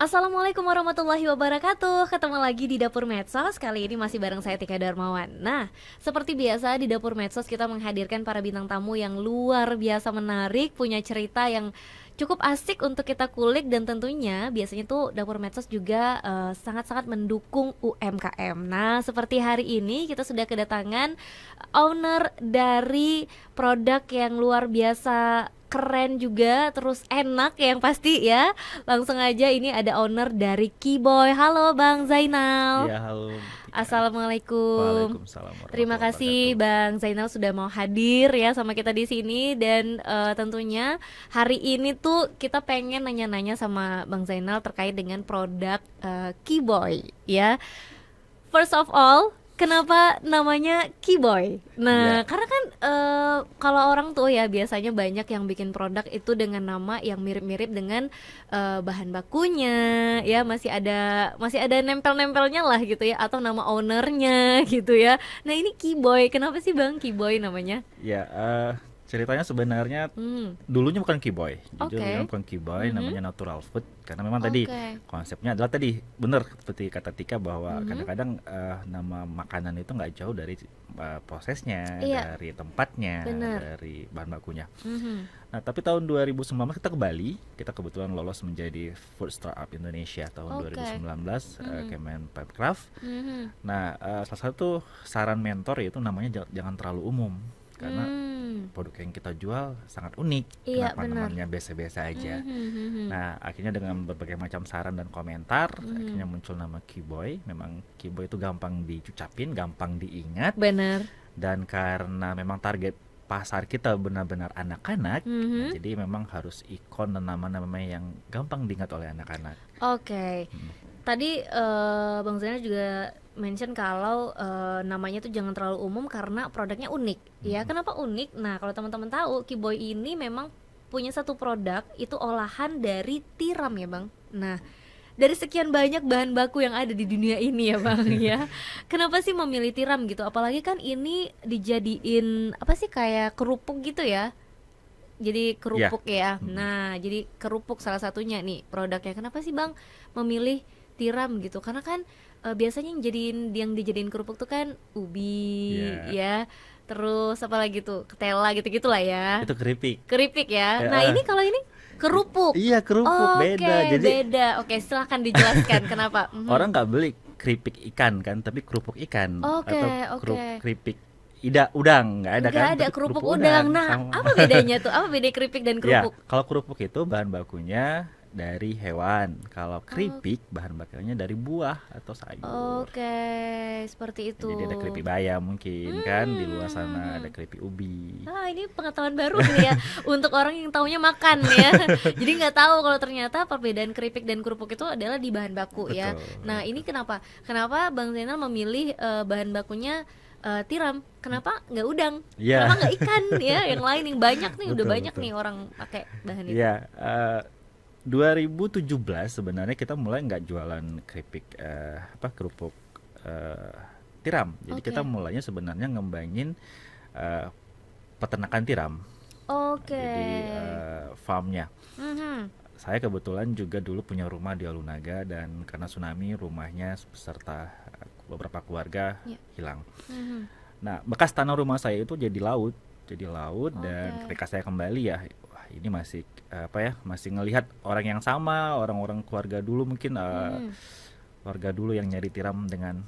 Assalamualaikum warahmatullahi wabarakatuh. Ketemu lagi di Dapur Medsos. Kali ini masih bareng saya Tika Darmawan. Nah, seperti biasa di Dapur Medsos kita menghadirkan para bintang tamu yang luar biasa menarik, punya cerita yang cukup asik untuk kita kulik. Dan tentunya biasanya tuh Dapur Medsos juga sangat-sangat mendukung UMKM. Nah, seperti hari ini kita sudah kedatangan owner dari produk yang luar biasa keren juga, terus enak yang pasti ya. Langsung aja, ini ada owner dari Keyboy. Halo Bang Zainal. Ya, halo Tika. Assalamualaikum. Waalaikumsalam Terima warahmatullahi kasih wabarakatuh. Bang Zainal sudah mau hadir ya sama kita di sini. Dan tentunya hari ini tuh kita pengen nanya-nanya sama Bang Zainal terkait dengan produk Keyboy ya. First of all, kenapa namanya Keyboy? Nah, Ya, karena kan kalau orang tuh ya biasanya banyak yang bikin produk itu dengan nama yang mirip-mirip dengan bahan bakunya, ya masih ada nempel-nempelnya lah gitu ya, atau nama ownernya gitu ya. Nah, ini Keyboy, kenapa sih Bang Keyboy namanya? ya, ceritanya sebenarnya Hmm, dulunya bukan Keyboy, jujur oke. bilang bukan Keyboy, Mhm. namanya Natural Food. Karena memang tadi Oke. konsepnya adalah tadi benar seperti kata Tika bahwa Mhm. kadang-kadang nama makanan itu nggak jauh dari prosesnya, Iya, dari tempatnya, benar. dari bahan bakunya. Mhm. Nah, tapi tahun 2019 kita ke Bali, kita kebetulan lolos menjadi Food Startup Indonesia tahun Oke. 2019, Mhm. Kemenparekraf. Mhm. Nah, salah satu saran mentor yaitu namanya jangan terlalu umum karena Hmm. produk yang kita jual sangat unik. Iya, Kenapa benar. namanya biasa-biasa aja? Mhm. Mhm. Nah, akhirnya dengan berbagai macam saran dan komentar, Mhm. akhirnya muncul nama Keyboy. Memang Keyboy itu gampang diucapin, gampang diingat, Benar. dan karena memang target pasar kita benar-benar anak-anak, nah, Mhm. jadi memang harus ikon dan nama-nama yang gampang diingat oleh anak-anak. Oke. Hmm. Tadi Bang Zainal juga mention kalau namanya tuh jangan terlalu umum karena produknya unik. Ya, Hmm. kenapa unik? Nah, kalau teman-teman tahu, Keyboy ini memang punya satu produk itu olahan dari tiram ya, Bang. Nah, dari sekian banyak bahan baku yang ada di dunia ini ya, Bang ya. Kenapa sih memilih tiram gitu? Apalagi kan ini dijadiin apa sih, kayak kerupuk gitu ya. Jadi Ya. kerupuk ya. Hmm. Nah, jadi kerupuk salah satunya nih produknya. Kenapa sih Bang memilih tiram gitu? Karena kan biasanya yang dijadiin kerupuk tuh kan ubi Ya, ya. Terus apa lagi tuh? Ketela gitu-gitulah ya. itu keripik. Keripik ya. Ya, Nah, ini kalau ini kerupuk. iya kerupuk beda. Oke, Jadi beda. Oke, silahkan dijelaskan kenapa. orang nggak beli keripik ikan kan, tapi kerupuk ikan Oke, atau oke. keripik udang nggak ada Nggak kan, ada tapi kerupuk kerupuk udang. udang Nah, sama. apa bedanya tuh? Apa beda keripik dan Ya, kerupuk? kalau kerupuk itu bahan bakunya dari hewan, kalau Oh, keripik bahan bakunya dari buah atau sayur. oke, seperti itu. Jadi ada keripik bayam mungkin kan, di luar sana ada Hmm. keripik ubi. Ah, ini pengetahuan baru nih ya untuk orang yang taunya makan ya. Jadi nggak tahu kalau ternyata perbedaan keripik dan kerupuk itu adalah di bahan baku ya. Betul, Nah, ini betul. kenapa Bang Zainal memilih bahan bakunya tiram? Kenapa nggak udang? Kenapa Iya, nggak ikan ya? Yang lain yang banyak nih, udah betul banyak betul. nih orang pakai bahan itu. Iya, 2017 sebenarnya kita mulai nggak jualan keripik kerupuk eh, tiram. Jadi kita Oke, mulainya sebenarnya ngembangin eh, peternakan tiram. oke. Jadi farmnya. Mhm. Saya kebetulan juga dulu punya rumah di Alunaga, dan karena tsunami rumahnya beserta beberapa keluarga Ya. hilang. Mhm. Nah, bekas tanah rumah saya itu jadi laut, dan Oke. ketika saya kembali ya, wah ini masih masih ngelihat orang yang sama, orang-orang keluarga dulu mungkin Mhm. keluarga dulu yang nyari tiram dengan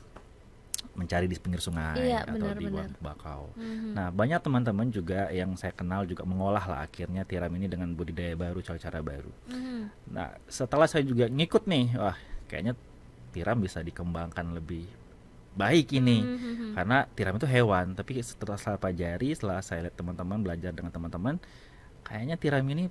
mencari di pinggir Iya, sungai atau di benar-benar. waduk bakau. Mhm. Nah, banyak teman-teman juga yang saya kenal juga mengolah lah akhirnya tiram ini dengan budidaya baru, cara-cara baru. Mhm. Nah, setelah saya juga ngikut nih, wah kayaknya tiram bisa dikembangkan lebih baik ini. Mhm. Karena tiram itu hewan, tapi setelah saya pelajari, setelah saya lihat teman-teman, belajar dengan teman-teman, kayaknya tiram ini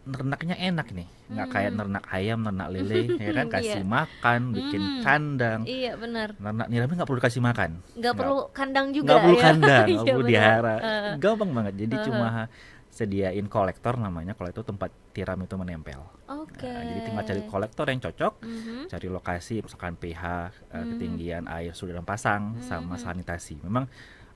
nernaknya enak nih, nggak kayak Mhm. nernak ayam, nernak lele, ya kan, Iya. kasih makan, bikin Mhm. kandang. Iya, benar. Nernak tiram ini nggak perlu dikasih makan, Nggak nggak perlu kandang nggak juga perlu ya. kandang, nggak Iya, perlu benar. dihara, Heeh. gampang banget. Jadi Heeh. cuma sediain kolektor namanya, kalau itu tempat tiram itu menempel. Oke. Jadi tinggal cari kolektor yang cocok, Mhm. cari lokasi, misalkan pH, Mhm. ketinggian air, suhu dalam pasang, sama Mhm. sanitasi. Memang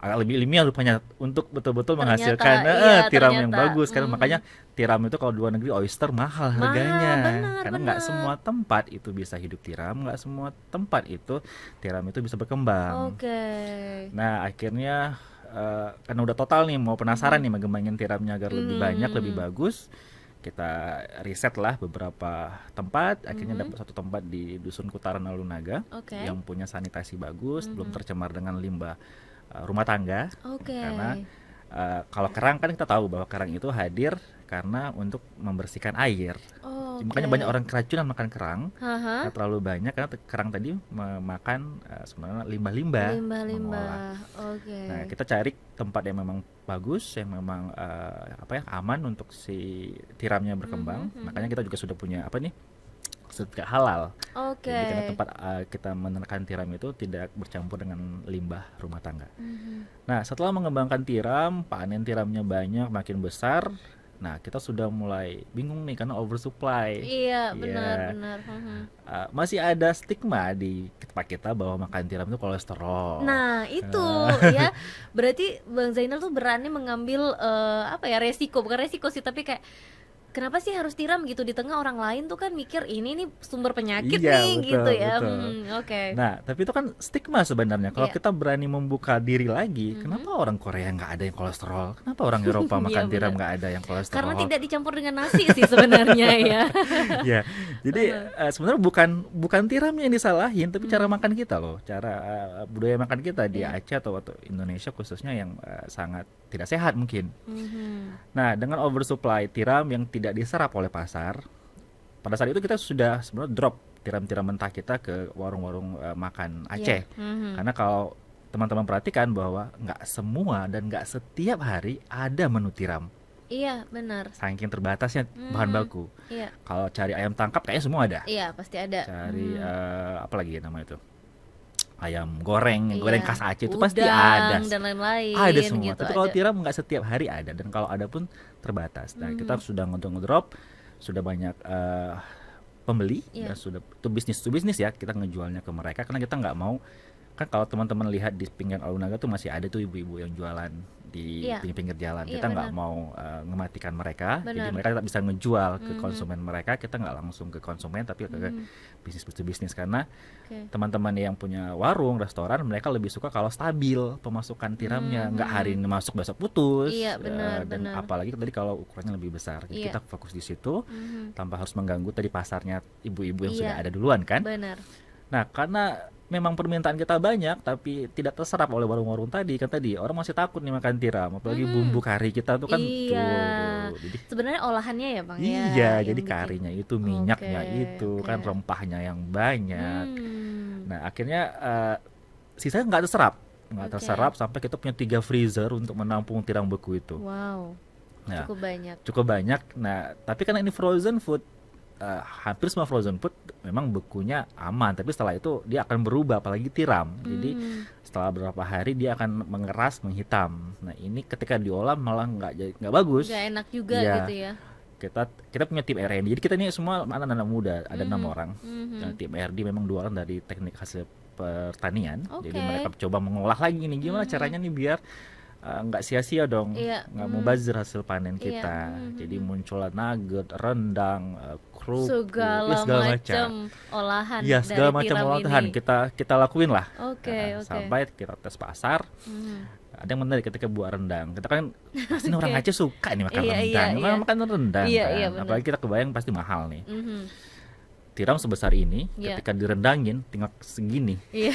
agak lebih ilmiah rupanya untuk betul-betul Ternyata, menghasilkan iya tiram yang ternyata. bagus kan, makanya Mhm. tiram itu kalau di luar negeri oyster mahal Mahal, harganya benar karena nggak benar. semua tempat itu bisa hidup tiram, nggak semua tempat itu tiram itu bisa berkembang. Oke. Nah akhirnya karena udah total nih mau penasaran Mhm. nih mengembangin tiramnya agar lebih Mhm banyak lebih mhm. bagus, kita riset lah beberapa tempat, akhirnya Mhm. dapat satu tempat di Dusun Kutaran Alunaga Oke. yang punya sanitasi bagus, belum Mhm. tercemar dengan limbah rumah tangga. Oke. Karena kalau kerang kan kita tahu bahwa kerang itu hadir karena untuk membersihkan air. Makanya banyak Oke. orang keracunan makan kerang Haha. karena terlalu banyak, karena kerang tadi memakan sebenarnya limbah-limbah mengolah. Limbah-limbah. Oke. Nah, kita cari tempat yang memang bagus, yang memang apa ya, aman untuk si tiramnya Mhm berkembang. Makanya mhm. kita juga sudah punya apa nih, sertifikat halal. Oke. Jadi karena tempat kita menernakan tiram itu tidak bercampur dengan limbah rumah tangga. Mhm. Nah, setelah mengembangkan tiram, panen tiramnya banyak, makin besar. Nah, kita sudah mulai bingung nih karena oversupply. Iya, benar Ya, benar. Mhm. masih ada stigma di tempat kita bahwa makan tiram itu kolesterol. Nah, itu ya. Berarti Bang Zainal tuh berani mengambil apa ya, resiko, bukan resiko sih, tapi kayak kenapa sih harus tiram gitu di tengah orang lain tuh kan mikir ini nih sumber penyakit Iya, nih betul, gitu ya. betul. Oke. Nah, tapi itu kan stigma sebenarnya. Kalau Iya. kita berani membuka diri lagi, Mhm. kenapa orang Korea nggak ada yang kolesterol? Kenapa orang Eropa Iya makan tiram benar. nggak ada yang Karena kolesterol? tidak dicampur dengan nasi sih sebenarnya ya. Ya, jadi Heeh. sebenarnya bukan bukan tiramnya yang disalahin, tapi cara Mhm. makan kita loh, cara budaya makan kita di Iya. Aceh atau Indonesia khususnya yang sangat tidak sehat mungkin. Mhm. Nah, dengan oversupply tiram yang tidak diserap oleh pasar, pada saat itu kita sudah sebenarnya drop tiram-tiram mentah kita ke warung-warung makan Iya. Aceh. Mhm. Karena kalau teman-teman perhatikan bahwa nggak semua dan nggak setiap hari ada menu tiram, Iya, benar. saking terbatasnya bahan Mhm. baku. Iya. Kalau cari ayam tangkap kayaknya semua ada. Iya, pasti ada. Cari Mhm. apa lagi ya namanya itu, ayam goreng, goreng Iya, khas Aceh itu pasti udang ada, dan ada lain-lain semua. gitu Tapi kalau ada. tiram nggak setiap hari ada, dan kalau ada pun terbatas. Nah, kita Mhm. sudah ngedrop, sudah banyak pembeli, dan Iya. sudah itu bisnis ya, kita ngejualnya ke mereka karena kita nggak mau. Kan kalau teman-teman lihat di pinggir Alunaga tuh masih ada tuh ibu-ibu yang jualan di Iya. pinggir-pinggir jalan. Iya, Kita nggak benar. mau ngematikan mereka, jadi Benar. mereka tetap bisa ngejual ke Mhm. konsumen mereka. Kita nggak langsung ke konsumen, tapi ke Mhm. bisnis to bisnis, karena Oke. teman-teman yang punya warung, restoran, mereka lebih suka kalau stabil pemasukan tiramnya, nggak hari Mhm. ini masuk besok putus, Iya, benar dan benar. apalagi tadi kalau ukurannya lebih besar. Jadi Iya. kita fokus di situ Mhm. tanpa harus mengganggu tadi pasarnya ibu-ibu yang sudah Iya, ada duluan kan. benar. Nah, karena memang permintaan kita banyak tapi tidak terserap oleh warung-warung tadi, kan tadi orang masih takut nih makan tiram, apalagi bumbu Mhm. kari kita tuh kan, Iya. jadi Sebenarnya olahannya ya, Bang ya, iya, jadi yang bikin. karinya itu, Oke, minyaknya itu oke. kan, rempahnya yang banyak. Hmm. Nah, akhirnya sisanya nggak Oke. terserap sampai kita punya 3 freezer untuk menampung tiram beku itu. Wow, Nah, cukup banyak. cukup banyak. Nah, tapi karena ini frozen food, hampir semua frozen food memang bekunya aman, tapi setelah itu dia akan berubah, apalagi tiram. Jadi Hmm. setelah beberapa hari dia akan mengeras, menghitam. Nah, ini ketika diolah malah nggak bagus. Nggak enak juga Iya, gitu ya. kita punya tim R&D. Jadi kita ini semua anak-anak muda, ada 6 Mhm. orang. Mhm. Dan tim R&D memang 2 orang dari teknik hasil pertanian. Jadi Oke. mereka coba mengolah lagi nih, gimana Mhm. caranya nih biar nggak sia-sia dong, Iya. nggak mubazir hasil panen Iya. kita. Mhm. Jadi muncullah nugget, rendang, kerupuk, ya Segala segala macam macam. olahan Iya, dari segala macam tiram olahan ini. kita lakuin lah. Oke, oke. Sampai kita tes pasar. Mhm. Ada yang menarik ketika buat rendang. Kita kan pasti nih orang Oke. Aceh suka nih makan Iya, iya, rendang. iya. Memang makan rendang Iya, kan. iya, benar. Apalagi kita kebayang pasti mahal nih. Mhm. Tiram sebesar ini, Iya. ketika direndangin tinggal segini. Iya.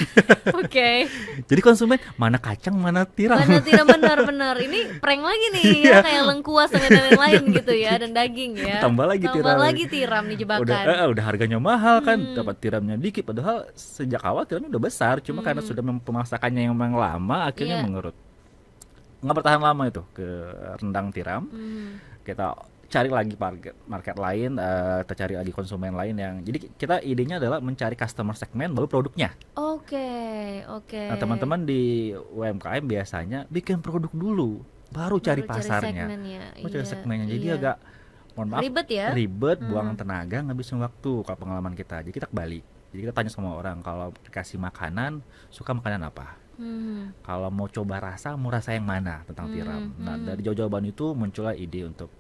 Oke. Jadi konsumen mana kacang mana tiram. Mana tidak, benar-benar ini prank lagi nih ya, Iya. kayak lengkuas dan lain-lain gitu ya, dan daging ya. Tambah lagi tiram. lagi tiram nih jebakan. Udah harganya mahal kan, Hmm. dapat tiramnya dikit, padahal sejak awal tiramnya udah besar, cuma karena sudah pemasakannya yang memang lama, akhirnya Iya. mengerut. Nggak bertahan lama itu ke rendang tiram. Hmm. Kita cari lagi market lain, kita cari lagi konsumen lain yang, jadi kita idenya adalah mencari customer segmen baru produknya. Oke, oke. Nah, teman-teman di UMKM biasanya bikin produk dulu, baru cari Baru pasarnya, segmennya. baru cari Iya, segmennya. Jadi iya. agak, mohon maaf, Ribet ya? ribet, buang tenaga, ngabisin waktu. Kalau pengalaman kita, jadi kita kebalik. Jadi kita tanya sama orang, kalau dikasih makanan, suka makanan apa? Hmm. Kalau mau coba rasa, mau rasa yang mana tentang tiram. Nah, dari jawaban itu muncullah ide untuk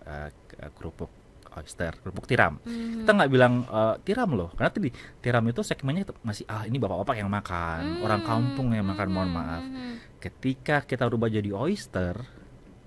kerupuk oyster, kerupuk tiram. Kita nggak bilang tiram loh, karena tadi tiram itu segmennya masih ini bapak-bapak yang makan, orang kampung yang makan, mohon maaf. Ketika kita rubah jadi oyster,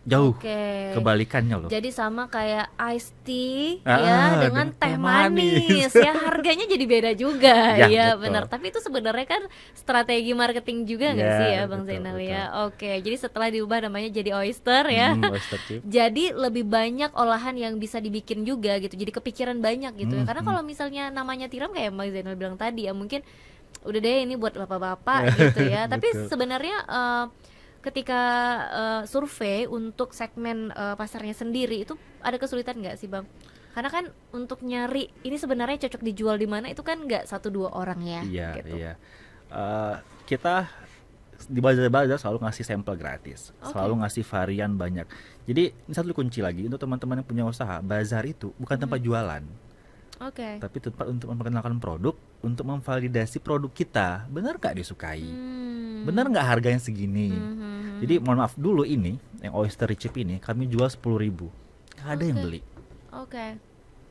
jauh Oke. kebalikannya loh. Jadi sama kayak iced tea ya dengan teh manis. manis ya, harganya jadi beda juga Ya, ya, betul. benar. Tapi itu sebenarnya kan strategi marketing juga nggak Ya, sih ya Bang betul, Zainal betul. ya. Oke, jadi setelah diubah namanya jadi oyster ya. Oyster chip. Jadi lebih banyak olahan yang bisa dibikin juga gitu. Jadi kepikiran banyak gitu ya. Karena kalau misalnya namanya tiram kayak Bang Zainal bilang tadi ya, mungkin udah deh ini buat bapak-bapak gitu ya. Tapi Betul. sebenarnya ketika survei untuk segmen pasarnya sendiri itu ada kesulitan nggak sih Bang? Karena kan untuk nyari ini sebenarnya cocok dijual di mana itu kan nggak 1-2 orang ya. Iya, gitu. iya. Kita di bazar-bazar selalu ngasih sampel gratis, selalu ngasih varian banyak. Jadi ini satu kunci lagi untuk teman-teman yang punya usaha, bazar itu bukan tempat jualan, Oke. tapi tempat untuk memperkenalkan produk, untuk memvalidasi produk kita, benar nggak disukai, benar nggak harganya segini. Jadi mohon maaf dulu ini, yang oyster chip ini kami jual 10.000, nggak ada yang beli. Oke.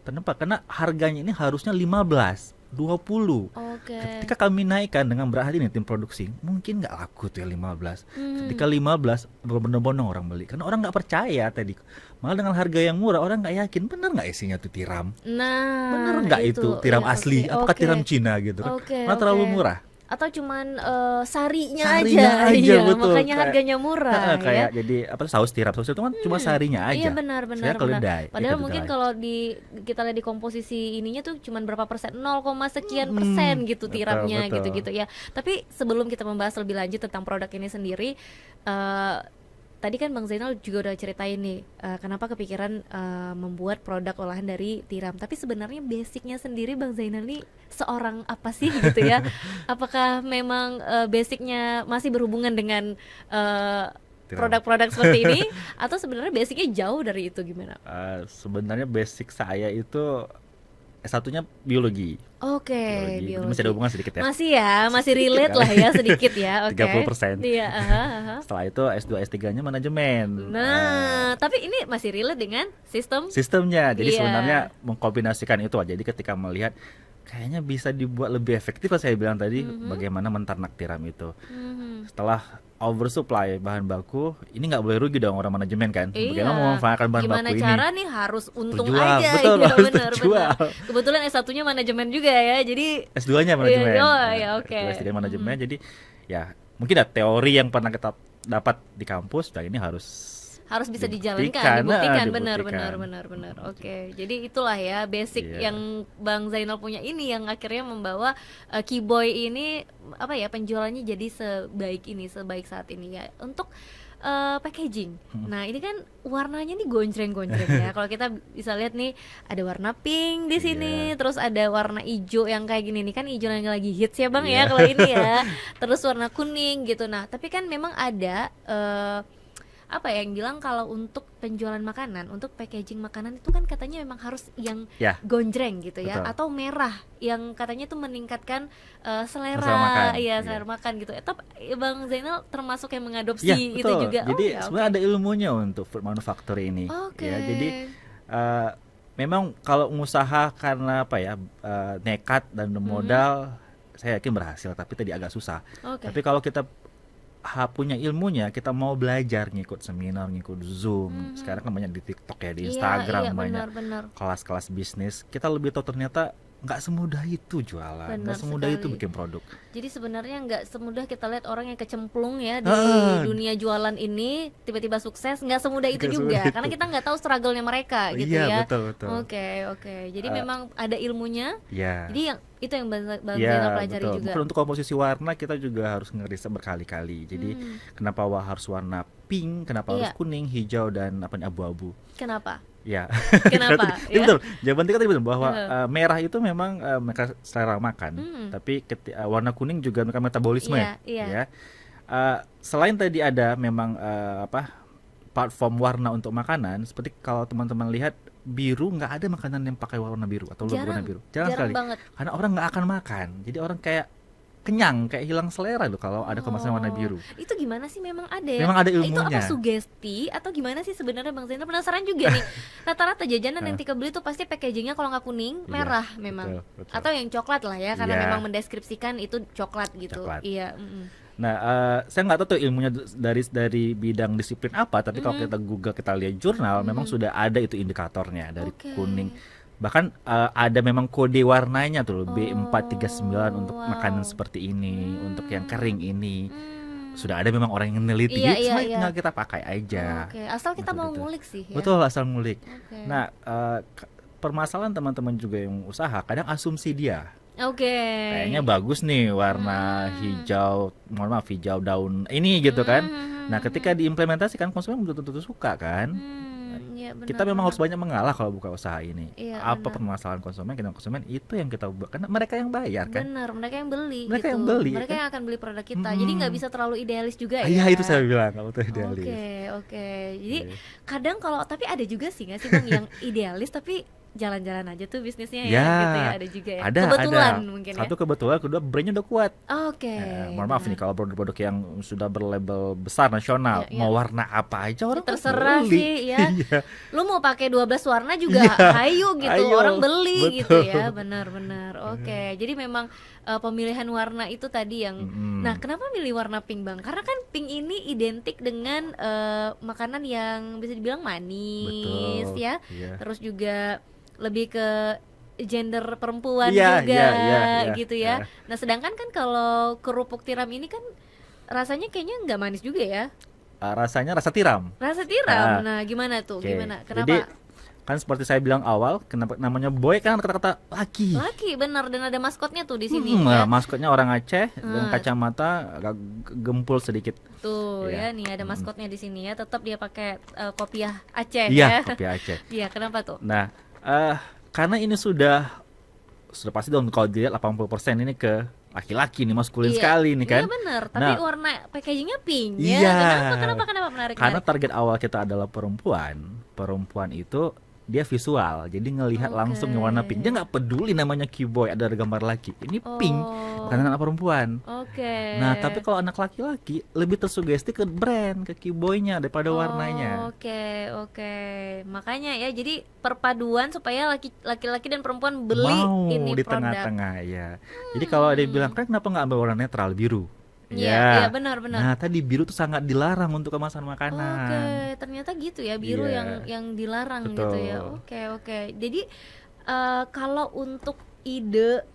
Kenapa? Karena harganya ini harusnya 15, 20. Oke. Ketika kami naikkan dengan berhati nih tim produksi, mungkin nggak laku tuh ya 15. Ketika 15 berbondong-bondong orang beli, karena orang nggak percaya tadi. Malah dengan harga yang murah orang nggak yakin bener nggak isinya tuh tiram, Nah, bener nggak itu tiram ya, asli, oke, apakah oke. tiram Cina gitu kan? Oke, Karena terlalu oke. murah. Atau cuman sarinya Sarinya aja, iya, betul. makanya Kayak- harganya murah Kayak ya. jadi apa saus tiram itu kan cuma sarinya aja. Iya benar benar Saya benar. keledai. Padahal mungkin kalau kita lihat di komposisi ininya tuh cuman berapa persen, 0, sekian persen gitu betul, tiramnya betul. gitu-gitu ya. Tapi sebelum kita membahas lebih lanjut tentang produk ini sendiri, tadi kan Bang Zainal juga udah ceritain nih kenapa kepikiran membuat produk olahan dari tiram. Tapi sebenarnya basicnya sendiri Bang Zainal nih seorang apa sih gitu ya? Apakah memang basicnya masih berhubungan dengan Tiram. produk-produk seperti ini, atau sebenarnya basicnya jauh dari itu, gimana? Sebenarnya basic saya itu S1-nya biologi. Oke, Jadi masih ada hubungan sedikit ya. Masih ya, masih relate lah ya sedikit ya. Oke. 30%. Iya, Setelah itu S2 S3-nya manajemen. Nah, tapi ini masih relate dengan sistem. Sistemnya. Jadi Iya. sebenarnya mengkombinasikan itu aja. Jadi ketika melihat kayaknya bisa dibuat lebih efektif, saya bilang tadi bagaimana menternak tiram itu. Setelah oversupply bahan baku, ini nggak boleh rugi dong orang manajemen kan. Bagaimana Iya. memanfaatkan bahan Gimana baku cara ini? nih harus untung Terjual, aja. betul, Iya, harus benar, terjual. benar. Kebetulan S1-nya manajemen juga ya. Jadi S2-nya manajemen. Iya, oh, ya, oke. S2 S3 manajemen. Jadi ya mungkin ada teori yang pernah kita dapat di kampus, dan ini harus bisa dibuktikan, dibuktikan, dibuktikan. benar. Oke, jadi itulah ya basic Iya. yang Bang Zainal punya ini yang akhirnya membawa Keyboy ini apa ya, penjualannya jadi sebaik saat ini ya. Untuk packaging, nah ini kan warnanya nih gonjreng-gonjreng ya. Kalau kita bisa lihat nih ada warna pink di sini, Iya. terus ada warna hijau yang kayak gini nih kan, hijau yang lagi hits ya Bang Iya. ya kalau ini ya. Terus warna kuning gitu. Nah tapi kan memang ada apa ya yang bilang kalau untuk penjualan makanan, untuk packaging makanan itu kan katanya memang harus yang Ya. gonjreng gitu ya, Betul. atau merah yang katanya itu meningkatkan selera, Selera makan, iya. selera makan gitu. Tapi Bang Zainal termasuk yang mengadopsi Ya, itu betul. juga. Jadi ya, sebenarnya oke. ada ilmunya untuk food manufacturing ini. Oke. Ya, jadi memang kalau usaha karena apa ya, nekat dan modal, saya yakin berhasil, tapi tadi agak susah. Oke. Tapi kalau kita punya ilmunya, kita mau belajar, ngikut seminar, ngikut Zoom. Sekarang kan banyak di TikTok ya, di Instagram, iya, banyak benar. kelas-kelas bisnis. Kita lebih tahu ternyata nggak semudah itu jualan, Benar nggak semudah itu sekali. bikin produk. Jadi sebenarnya nggak semudah kita lihat orang yang kecemplung ya di Ah. dunia jualan ini tiba-tiba sukses, nggak semudah itu Nggak juga semudah itu. karena kita nggak tahu struggle-nya mereka gitu Iya, ya. betul. Oke. Jadi memang ada ilmunya. Ya. Jadi yang itu yang Bang Zainal Ya, pelajari betul. juga. Mungkin untuk komposisi warna kita juga harus ngeriset berkali-kali. Jadi kenapa harus warna pink, kenapa harus Iya. kuning, hijau, dan apa nih, abu-abu? Kenapa? Ya. Kenapa? Jadi Ya. betul. Jawaban kita tadi betul bahwa merah itu memang mereka selera makan, tapi warna kuning juga mereka metabolisme. Iya. Ya. Selain tadi ada memang platform warna untuk makanan, seperti kalau teman-teman lihat biru, nggak ada makanan yang pakai warna biru atau logo warna biru. Jarang sekali. banget. Karena orang nggak akan makan. Jadi orang kayak kenyang, kayak hilang selera loh kalau ada kemasan warna biru. Itu gimana sih, memang ada ya? Memang ada Itu ilmunya. apa sugesti atau gimana sih sebenarnya Bang Zainal? Penasaran juga nih. Rata-rata jajanan yang Tika beli tuh pasti packagingnya kalau nggak kuning, merah memang. Betul. Atau yang coklat lah ya, karena Iya. memang mendeskripsikan itu coklat gitu. Coklat. Iya. Nah, saya nggak tahu tuh ilmunya dari bidang disiplin apa, tapi kalau kita Google, kita lihat jurnal, memang sudah ada itu indikatornya dari Oke. kuning. Bahkan ada memang kode warnanya tuh, B439 untuk makanan seperti ini, untuk yang kering ini. Sudah ada memang orang yang meneliti, Iya, jadi iya, cuma iya. tinggal kita pakai aja. Oke, asal kita mau Betul. ngulik sih ya. Betul, asal ngulik. Oke. Nah, permasalahan teman-teman juga yang usaha, kadang asumsi dia. Oke. Kayaknya bagus nih warna hijau, mohon maaf, hijau daun ini gitu kan. Nah, ketika diimplementasikan konsumen belum tentu suka kan. Iya, benar, Kita memang benar. harus banyak mengalah kalau buka usaha ini. Iya, Apa benar. permasalahan konsumen itu yang kita ubah, karena mereka yang bayar kan. Benar, mereka yang beli Mereka gitu. yang beli, Mereka kan? yang akan beli produk kita. Jadi nggak bisa terlalu idealis juga ya. Iya, itu saya bilang kalau tuh idealis. Oke. Jadi Iya. kadang kalau, tapi ada juga sih nggak sih Bang yang idealis tapi jalan-jalan aja tuh bisnisnya ya, Ya, gitu ya, ada juga ya. ada. Kebetulan mungkin ya. Satu kebetulan, kedua brandnya udah kuat. Oke. Mohon maaf benar. nih kalau produk-produk yang sudah berlabel besar nasional, Iya, iya. mau warna apa aja orang Terserah beli. sih ya. Iya. Lu mau pakai 12 warna juga Iya, hayu gitu, ayo, orang beli betul. gitu ya. Benar-benar. Oke. Jadi memang pemilihan warna itu tadi yang Nah, kenapa milih warna pink, Bang? Karena kan pink ini identik dengan makanan yang bisa dibilang manis Betul, ya. iya. Terus juga lebih ke gender perempuan Iya, juga iya, gitu ya. iya. Nah, sedangkan kan kalau kerupuk tiram ini kan rasanya kayaknya nggak manis juga ya. Rasanya rasa tiram. Rasa tiram. Ah, Nah, gimana tuh? Oke. Gimana? Jadi Kenapa? kan seperti saya bilang awal, kenapa namanya boy kan kata-kata laki. Laki, benar, dan ada maskotnya tuh di sini ya. Nah, maskotnya orang Aceh dengan kacamata agak gempul sedikit. Tuh ya, Iya. nih ada maskotnya di sini ya. Tetap dia pakai kopiah Aceh ya. Iya, kopi Aceh. Iya, kenapa tuh? Nah, karena ini sudah pasti dong kalau dilihat 80% ini ke laki-laki nih, maskulin Iya. sekali nih kan. Iya benar, tapi Nah, warna packagingnya pink iya. ya. Kenapa menarik? Karena target awal kita adalah perempuan. Perempuan itu dia visual, jadi ngelihat Oke. langsung yang warna pink. Dia nggak peduli namanya keyboy ada gambar laki. Ini pink, Oh. bukan anak perempuan. Oke. Nah, tapi kalau anak laki-laki lebih tersugesti ke brand, ke keyboynya daripada warnanya. Oke. Makanya ya, jadi perpaduan supaya laki-laki dan perempuan beli Mau ini di produk. tengah-tengah ya. Jadi kalau ada yang bilang, kan kenapa nggak ambil warna netral biru? Iya, benar. Nah, tadi biru tuh sangat dilarang untuk kemasan makanan. Oke, ternyata gitu ya, biru Iya. yang dilarang Betul. gitu ya. Oke. Jadi kalau untuk ide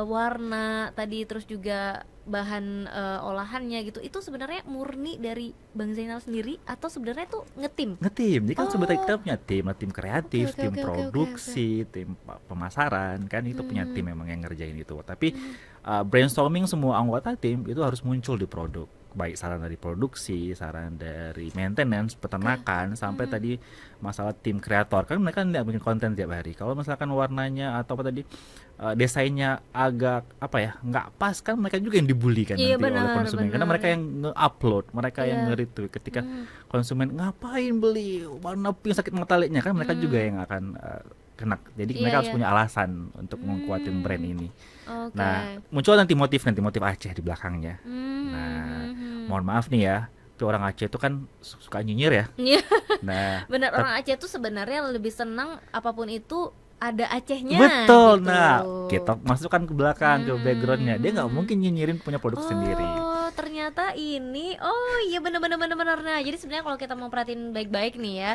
warna tadi, terus juga bahan olahannya gitu, itu sebenarnya murni dari Bang Zainal sendiri atau sebenarnya tuh ngetim? Ngetim, jadi kan sebenarnya kita punya tim kreatif, Oke, tim oke, oke, produksi, tim pemasaran, kan itu punya tim memang yang ngerjain itu. Tapi brainstorming semua anggota tim itu harus muncul di produk, baik saran dari produksi, saran dari maintenance, peternakan, sampai tadi masalah tim kreator, kan mereka nggak bikin konten tiap hari. Kalau misalkan warnanya atau apa tadi desainnya agak apa ya nggak pas, kan mereka juga yang dibully kan Iya, nanti oleh benar, konsumen, karena benar. mereka yang nge-upload, mereka yang Iya. nge-retweet. Ketika konsumen ngapain beli warna pink sakit mata liatnya, kan mereka juga yang akan kena. Jadi Iya, mereka harus iya. punya alasan untuk menguatin brand ini. Oke. Nah, muncul nanti motif Aceh di belakangnya. Nah, mohon maaf nih ya, tapi orang Aceh itu kan suka nyinyir ya. Iya. Nah, Benar, orang Aceh tuh sebenarnya lebih senang apapun itu ada Acehnya. betul. Gitu. Nah, kita masukkan ke belakang, ke backgroundnya. Dia nggak mungkin nyinyirin punya produk sendiri. Oh, ternyata ini. Oh, iya benar. Nah, jadi sebenarnya kalau kita mau perhatiin baik-baik nih ya,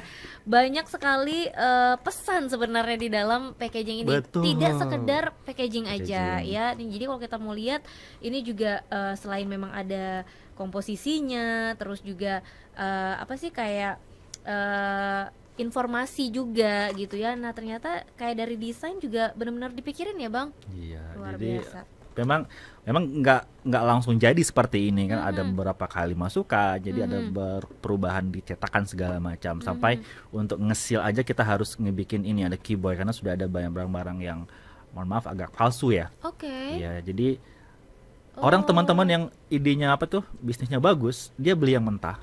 banyak sekali pesan sebenarnya di dalam packaging ini. Betul. Tidak sekedar packaging aja Packaging. ya. Jadi kalau kita mau lihat, ini juga selain memang ada komposisinya, terus juga apa sih kayak informasi juga gitu ya. Nah, ternyata kayak dari desain juga benar-benar dipikirin ya, Bang. Iya, Luar jadi biasa. memang nggak langsung jadi seperti ini kan, ada beberapa kali masukan, jadi ada perubahan di cetakan segala macam, sampai untuk ngesil aja kita harus ngebikin ini ada keyboy karena sudah ada banyak barang-barang yang mohon maaf agak palsu ya. Oke. Iya, jadi orang teman-teman yang idenya apa tuh bisnisnya bagus, dia beli yang mentah,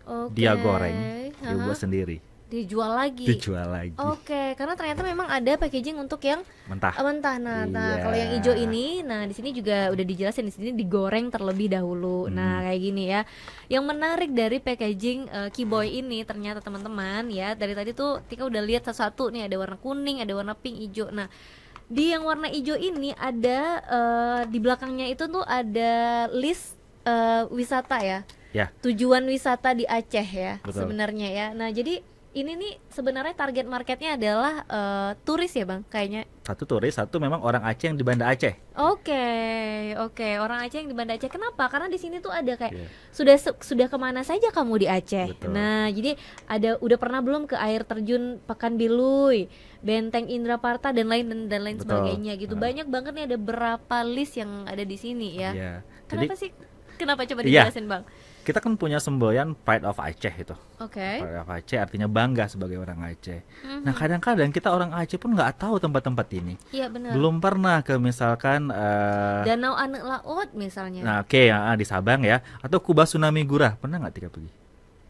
Oke. dia goreng, dia buat sendiri. Dijual lagi. dijual lagi. Oke, karena ternyata memang ada packaging untuk yang Mentah. mentah. Nah, Iya. kalau yang hijau ini, nah di sini juga udah dijelasin, di sini digoreng terlebih dahulu. Nah, kayak gini ya. Yang menarik dari packaging Kiboy ini ternyata teman-teman ya, dari tadi tuh Tika udah lihat satu-satu nih, ada warna kuning, ada warna pink, hijau. Nah, di yang warna hijau ini ada di belakangnya itu tuh ada list wisata ya. Ya. Tujuan wisata di Aceh ya, Betul. sebenarnya ya. Nah, jadi ini nih sebenarnya target marketnya adalah turis ya Bang, kayaknya. Satu turis, satu memang orang Aceh yang di Banda Aceh. Oke, orang Aceh yang di Banda Aceh. Kenapa? Karena di sini tuh ada kayak Iya. sudah kemana saja kamu di Aceh. Betul. Nah, jadi udah pernah belum ke air terjun Pekan Biluy, Benteng Indraparta dan lain Betul. sebagainya gitu. Banyak banget nih, ada berapa list yang ada di sini ya. Iya. Kenapa sih? Kenapa coba Iya. dijelasin Bang? Kita kan punya semboyan Pride of Aceh itu. Oke. Pride of Aceh artinya bangga sebagai orang Aceh. Nah, kadang-kadang kita orang Aceh pun nggak tahu tempat-tempat ini. Iya benar. Belum pernah ke misalkan Danau Anek Laut misalnya. nah oke di Sabang ya, atau Kubah Tsunami Gurah. Pernah nggak Tika pergi?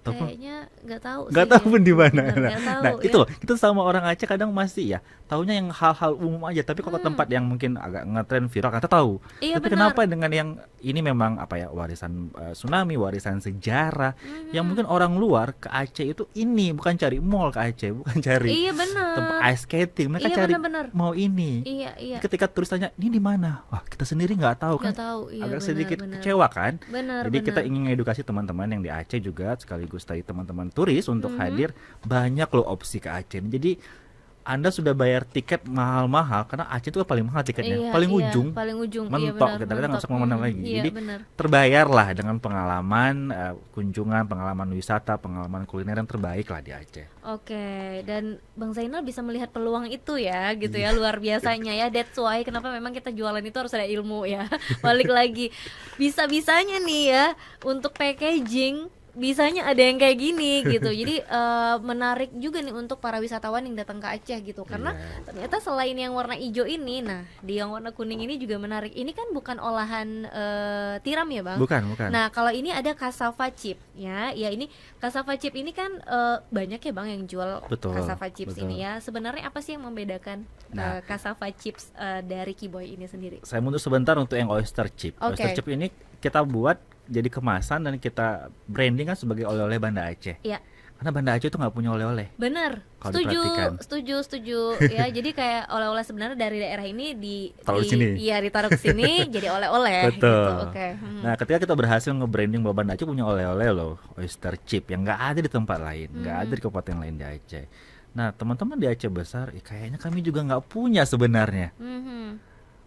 Tahu pun? Kayaknya nggak tahu Nggak sih tahu ya. pun di mana. Benar, nggak tahu Nah, ya. itu loh, kita sama orang Aceh kadang masih ya, taunya yang hal-hal umum aja, tapi kalau tempat yang mungkin agak ngetren viral kita tahu. Iya, Tapi benar. kenapa dengan yang ini memang apa ya, warisan tsunami, warisan sejarah yang mungkin orang luar ke Aceh itu ini bukan cari mall ke Aceh, bukan cari Iya benar. tempat ice skating, mereka Iya, cari benar-benar. mau ini. Iya. Ketika turis tanya, "Ini di mana?" Wah, kita sendiri nggak tahu kan. Nggak tahu. Iya, Agak benar, sedikit benar. kecewa kan. Benar, Jadi kita benar. ingin edukasi teman-teman yang di Aceh juga, sekaligus tadi teman-teman turis untuk hadir, banyak loh opsi ke Aceh. Jadi Anda sudah bayar tiket mahal-mahal karena Aceh itu paling mahal tiketnya, Iya, paling iya, ujung, paling ujung. Iya, mentok benar, kita nggak mentok. usah kemana lagi. Iya, Jadi benar. terbayarlah dengan pengalaman kunjungan, pengalaman wisata, pengalaman kuliner yang terbaik lah di Aceh. Oke, dan Bang Zainal bisa melihat peluang itu ya, gitu ya, luar biasanya ya. That's why kenapa memang kita jualan itu harus ada ilmu ya. Balik lagi, bisa-bisanya nih ya untuk packaging, bisanya ada yang kayak gini gitu. Jadi menarik juga nih untuk para wisatawan yang datang ke Aceh gitu. Karena Iya. ternyata selain yang warna hijau ini, nah di yang warna kuning ini juga menarik. Ini kan bukan olahan tiram ya Bang? Bukan. Nah, kalau ini ada cassava chip ya. Ya ini cassava chip ini kan banyak ya Bang yang jual Betul, cassava chips betul. ini ya. Sebenarnya apa sih yang membedakan Nah. cassava chips dari Kiboy ini sendiri? Saya mundur sebentar untuk yang oyster chip. Oke. Oyster chip ini kita buat jadi kemasan dan kita branding kan sebagai oleh-oleh Banda Aceh. Iya. Karena Banda Aceh itu nggak punya oleh-oleh. Bener, Kalau diperhatikan. setuju ya. Jadi kayak oleh-oleh sebenarnya dari daerah ini Taruh di sini. Iya, ditaruh ke sini jadi oleh-oleh Betul. gitu. Oke. Nah, ketika kita berhasil nge-branding bahwa Banda Aceh punya oleh-oleh loh, oyster chip yang nggak ada di tempat lain, nggak ada di kabupaten lain di Aceh. Nah, teman-teman di Aceh besar, kayaknya kami juga nggak punya sebenarnya. Mhm.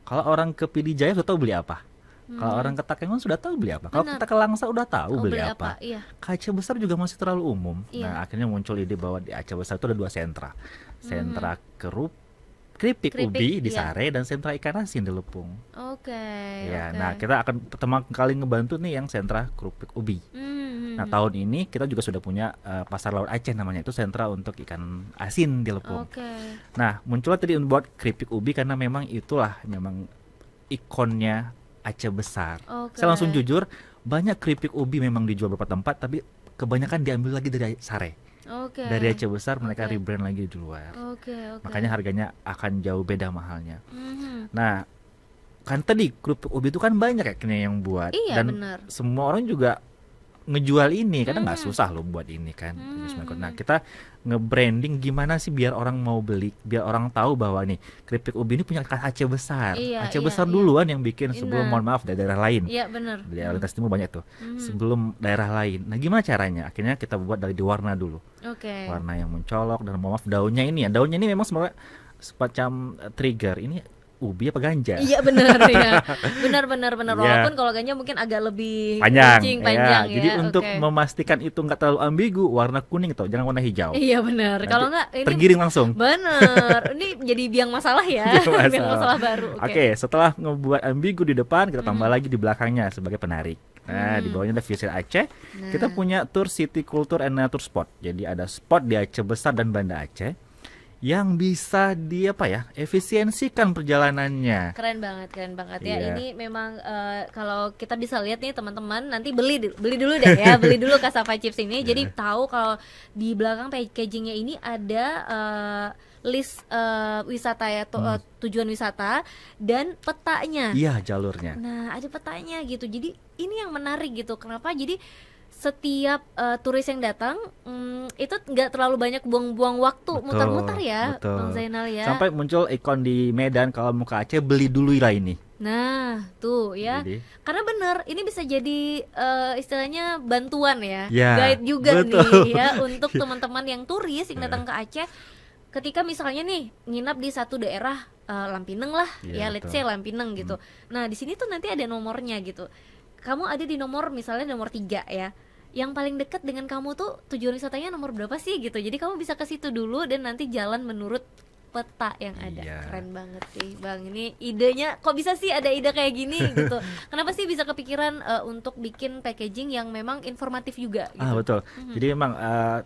Kalau orang ke Pidi Jaya sudah tahu beli apa. Kalau orang ke Takengon sudah tahu beli apa. Kalau Benar. kita ke Langsa udah tahu Oh, beli apa. Iya. Ke Aceh besar juga masih terlalu umum. Iya. Nah, akhirnya muncul ide bahwa di Aceh besar itu ada dua sentra. Sentra keripik ubi di iya. Sare dan sentra ikan asin di Lepung. Oke. Ya, oke. nah kita akan pertama kali ngebantu nih yang sentra keripik ubi. Mhm. Nah, tahun ini kita juga sudah punya pasar laut Aceh namanya, itu sentra untuk ikan asin di Lepung. Oke. Nah, muncullah tadi buat keripik ubi karena memang itulah memang ikonnya Aceh besar. Oke. Saya langsung jujur, banyak keripik ubi memang dijual beberapa tempat, tapi kebanyakan diambil lagi dari Sare. Oke. Dari Aceh besar mereka Oke. rebrand lagi di luar. Oke. Makanya harganya akan jauh beda mahalnya. Mhm. Nah, kan tadi keripik ubi itu kan banyak ya kayaknya yang buat, Iya, dan benar. semua orang juga ngejual ini karena nggak susah loh buat ini kan. Nah, kita nge-branding gimana sih biar orang mau beli, biar orang tahu bahwa nih keripik ubi ini punya khas Aceh besar. Iya, Aceh iya, besar iya. duluan yang bikin sebelum, Benar. mohon maaf, dari daerah lain. Iya, benar. Di daerah lintas timur banyak tuh. Sebelum daerah lain. Nah, gimana caranya? Akhirnya kita buat dari warna dulu. Oke. Warna yang mencolok, dan mohon maaf daunnya ini ya. Daunnya ini memang sebenarnya semacam trigger. Ini ubi apa ganja? Iya benar ya. Benar. Iya. Walaupun kalau ganja mungkin agak lebih Panjang, runcing, ya. panjang ya. Jadi untuk Oke. memastikan itu nggak terlalu ambigu, warna kuning atau jangan warna hijau. Iya benar. Nanti Kalau enggak ini tergiring langsung. benar. Ini jadi biang masalah ya. Biang Biang masalah. masalah baru. Oke, setelah ngebuat ambigu di depan, kita tambah lagi di belakangnya sebagai penarik. Nah, di bawahnya ada Visit Aceh. Kita punya tour City Culture and Nature Spot. Jadi ada spot di Aceh besar dan Banda Aceh yang bisa di apa ya, efisiensikan perjalanannya. Keren banget ya. Iya. Ini memang kalau kita bisa lihat nih teman-teman, nanti beli dulu deh ya, beli dulu cassava chips ini. Jadi tahu kalau di belakang packagingnya ini ada list wisata ya, tujuan wisata dan petanya. Iya, jalurnya. Nah, ada petanya gitu. Jadi ini yang menarik gitu. Kenapa? Jadi setiap turis yang datang itu nggak terlalu banyak buang-buang waktu Betul, muter-muter ya, betul. Bang Zainal ya. Sampai muncul ikon di Medan, kalau mau ke Aceh beli dulu lah ini. Nah, tuh ya. Jadi, Karena bener, ini bisa jadi istilahnya bantuan ya, Ya, guide juga betul. nih ya untuk teman-teman yang turis yang datang ke Aceh. Ketika misalnya nih nginap di satu daerah Lampineng lah, Iya, ya let's betul. say Lampineng gitu. Nah, di sini tuh nanti ada nomornya gitu. Kamu ada di nomor misalnya nomor 3 ya. Yang paling dekat dengan kamu tuh tujuan wisatanya nomor berapa sih gitu. Jadi kamu bisa ke situ dulu dan nanti jalan menurut peta yang ada. Iya. Keren banget sih Bang, ini idenya kok bisa sih ada ide kayak gini gitu. Kenapa sih bisa kepikiran untuk bikin packaging yang memang informatif juga gitu? Betul. Jadi memang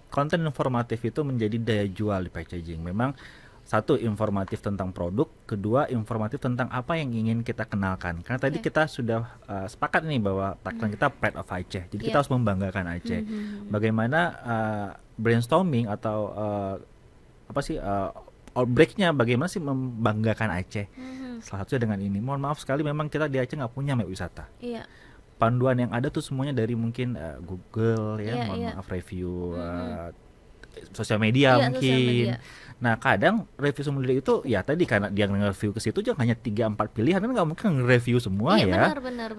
konten informatif itu menjadi daya jual di packaging. Memang satu, informatif tentang produk, kedua informatif tentang apa yang ingin kita kenalkan. Karena tadi kita sudah sepakat nih bahwa tagline kita Pride of Aceh. Jadi kita harus membanggakan Aceh. Bagaimana brainstorming atau apa sih outbreaknya, bagaimana sih membanggakan Aceh? Salah satunya dengan ini. Mohon maaf sekali, memang kita di Aceh nggak punya map wisata. Iya. Panduan yang ada tuh semuanya dari mungkin Google ya, mohon maaf, review sosial media Iya, mungkin. sosial media. Nah, kadang review sosial media itu ya tadi karena dia nge-review ke situ aja hanya 3-4 pilihan, kan nggak mungkin nge-review semua Iya, ya. benar.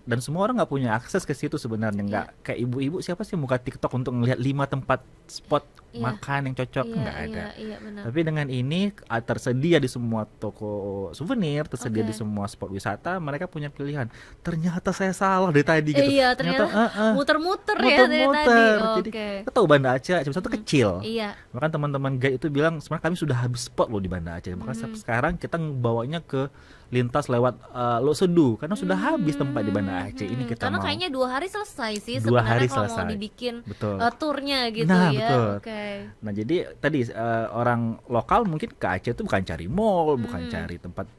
Dan semua orang nggak punya akses ke situ sebenarnya. Nggak kayak ibu-ibu, siapa sih buka TikTok untuk ngelihat 5 tempat spot makan yang cocok, nggak ada. Iya, benar. Tapi dengan ini tersedia di semua toko souvenir, tersedia di semua spot wisata, mereka punya pilihan. Ternyata saya salah dari tadi gitu. Iya, ternyata muter-muter ya dari tadi. Muter-muter. Jadi Oke. kita tahu Banda Aceh cuma satu kecil. Iya. Bahkan teman-teman guide itu bilang sebenarnya kami sudah habis spot loh di Banda Aceh. Maka sekarang kita bawanya ke lintas lewat Lok Sedu karena sudah habis tempat di Banda Aceh. Ini kita Karena mau. kayaknya 2 hari selesai sih 2 sebenarnya hari kalau mau selesai. dibikin Betul. turnya gitu Nah, ya. betul. Oke. Nah, jadi tadi orang lokal mungkin ke Aceh itu bukan cari mall, bukan cari tempat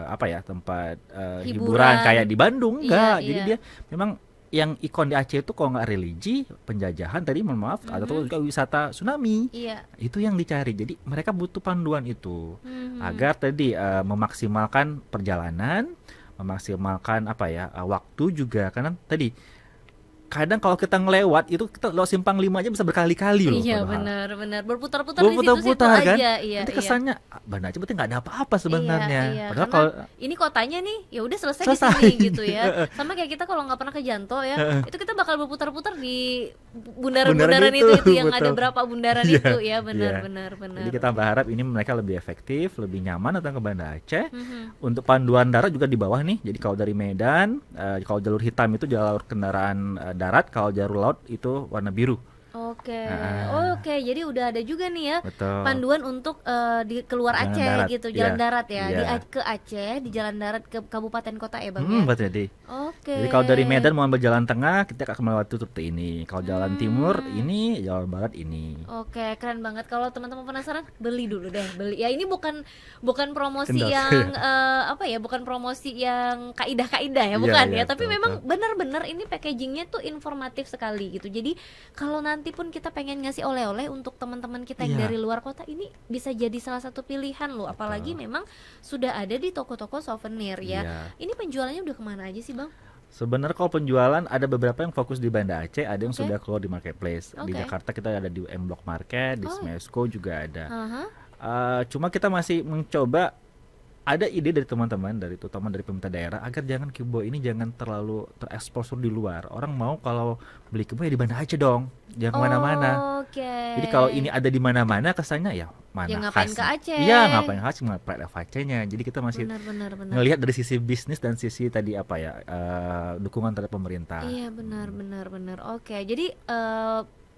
apa ya, tempat hiburan kayak di Bandung, enggak. Jadi dia memang yang ikon di Aceh itu kalau nggak religi, penjajahan tadi, mohon maaf, atau juga wisata tsunami. Iya. Itu yang dicari. Jadi mereka butuh panduan itu agar tadi memaksimalkan perjalanan, memaksimalkan apa ya, waktu juga. Karena tadi kadang kalau kita ngelewat itu, kita lewat simpang 5 aja bisa berkali-kali loh. Iya, padahal. benar. Berputar-putar di situ-situ Berputar-putar kan? aja. Iya, Nanti iya. kesannya Banda Aceh berarti nggak ada apa-apa sebenarnya. Iya, Padahal karena kalau ini kotanya nih ya udah selesai di Selesai. sini gitu ya. Sama kayak kita kalau nggak pernah ke Janto ya, itu kita bakal berputar-putar di bundaran-bundaran Bundaran itu yang betul. ada berapa bundaran Iya, itu ya, iya. benar. Jadi kita berharap ini mereka lebih efektif, lebih nyaman datang ke Banda Aceh. Untuk panduan darat juga di bawah nih. Jadi kalau dari Medan, kalau jalur hitam itu jalur kendaraan darat, kalau jalur laut itu warna biru. Oke. Ah. Oke, jadi udah ada juga nih ya Betul. panduan untuk di keluar Jalan Aceh darat, gitu, jalan iya. darat ya. Iya. Ke Aceh, di jalan darat ke kabupaten kota ya, Bang ya. Betul jadi. Oke. Jadi kalau dari Medan mau ambil jalan tengah, kita akan melewati rute ini. Kalau jalan timur ini, jalan barat ini. Oke, keren banget. Kalau teman-teman penasaran, beli dulu deh, beli. Ya ini bukan promosi Endorse. yang apa ya, bukan promosi yang kaidah-kaidah ya, Iya, bukan iya, ya. Tapi betul, memang benar-benar ini packagingnya tuh informatif sekali gitu. Jadi kalau nanti pun kita pengen ngasih oleh-oleh untuk teman-teman kita yang Iya. dari luar kota, ini bisa jadi salah satu pilihan loh. Apalagi memang sudah ada di toko-toko souvenir ya. Iya. Ini penjualannya udah kemana aja sih, Bang? Sebenarnya kalau penjualan ada beberapa yang fokus di Banda Aceh, ada yang sudah keluar di marketplace. Di Oke. Jakarta kita ada di M Block Market, di Smesco juga ada. Aha. Cuma kita masih mencoba, ada ide dari teman-teman, terutama dari pemerintah daerah, agar jangan Kibo ini jangan terlalu tereksposur di luar. Orang mau kalau beli Kibo ya di Banda Aceh dong, jangan kemana-mana. Oke. Jadi kalau ini ada di mana-mana, kesannya ya mana Ya ngapain khas. ke Aceh? Iya, ngapain khas, cuma Pride of Aceh-nya. Jadi kita masih Benar. ngelihat dari sisi bisnis dan sisi tadi apa ya, dukungan terhadap pemerintah. Iya, benar. Oke, jadi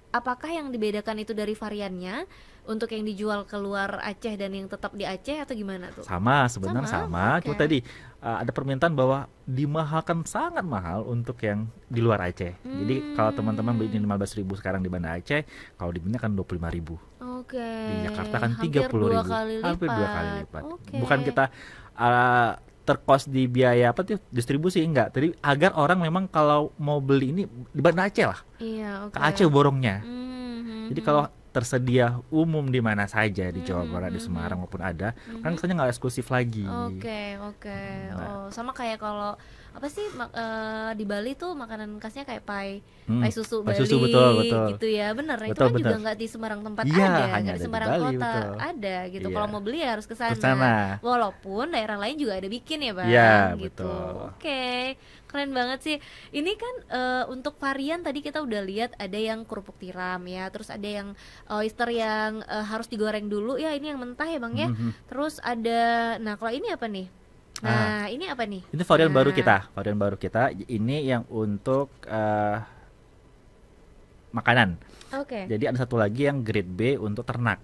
apakah yang dibedakan itu dari variannya untuk yang dijual keluar Aceh dan yang tetap di Aceh atau gimana tuh? Sama, sebenarnya sama. Cuma Oke. tadi ada permintaan bahwa dimahalkan sangat mahal untuk yang di luar Aceh. Jadi kalau teman-teman beli 15.000 sekarang di Banda Aceh, kalau di Bina kan 25.000. Oke. Di Jakarta kan Hampir 30.000. dua kali Hampir 2 kali lipat. lipat. Oke. Bukan kita terkos di biaya apa tuh distribusi, enggak. Tadi agar orang memang kalau mau beli ini di Banda Aceh lah, Iya, ke oke. Aceh borongnya. Mhm, Jadi mhm. kalau tersedia umum di mana saja di Jawa Barat, di Semarang maupun ada, kan kesannya nggak eksklusif lagi. Oke, oke. Nah, Oh, sama kayak kalau apa sih di Bali tuh makanan khasnya kayak pai, hmm, pai susu Pak Susu betul Bali betul gitu ya. Bener, nah itu betul kan juga betul. nggak di sembarang tempat Iya, ada, hanya nggak di ada di sembarang Bali kota betul. ada gitu. Iya, Kalau mau beli ya harus ke ke sana. sana. Walaupun daerah lain juga ada bikin ya, Iya, Bang, gitu. betul. Oke. Keren banget sih. Ini kan untuk varian tadi kita udah lihat ada yang kerupuk tiram ya, terus ada yang oyster yang harus digoreng dulu ya, ini yang mentah ya, Bang ya. Mhm. Terus ada, nah kalau ini apa nih? Ah, Nah, ini apa nih? ini varian baru Nah, kita, varian baru kita. Ini yang untuk makanan. oke. Jadi ada satu lagi yang grade B untuk ternak.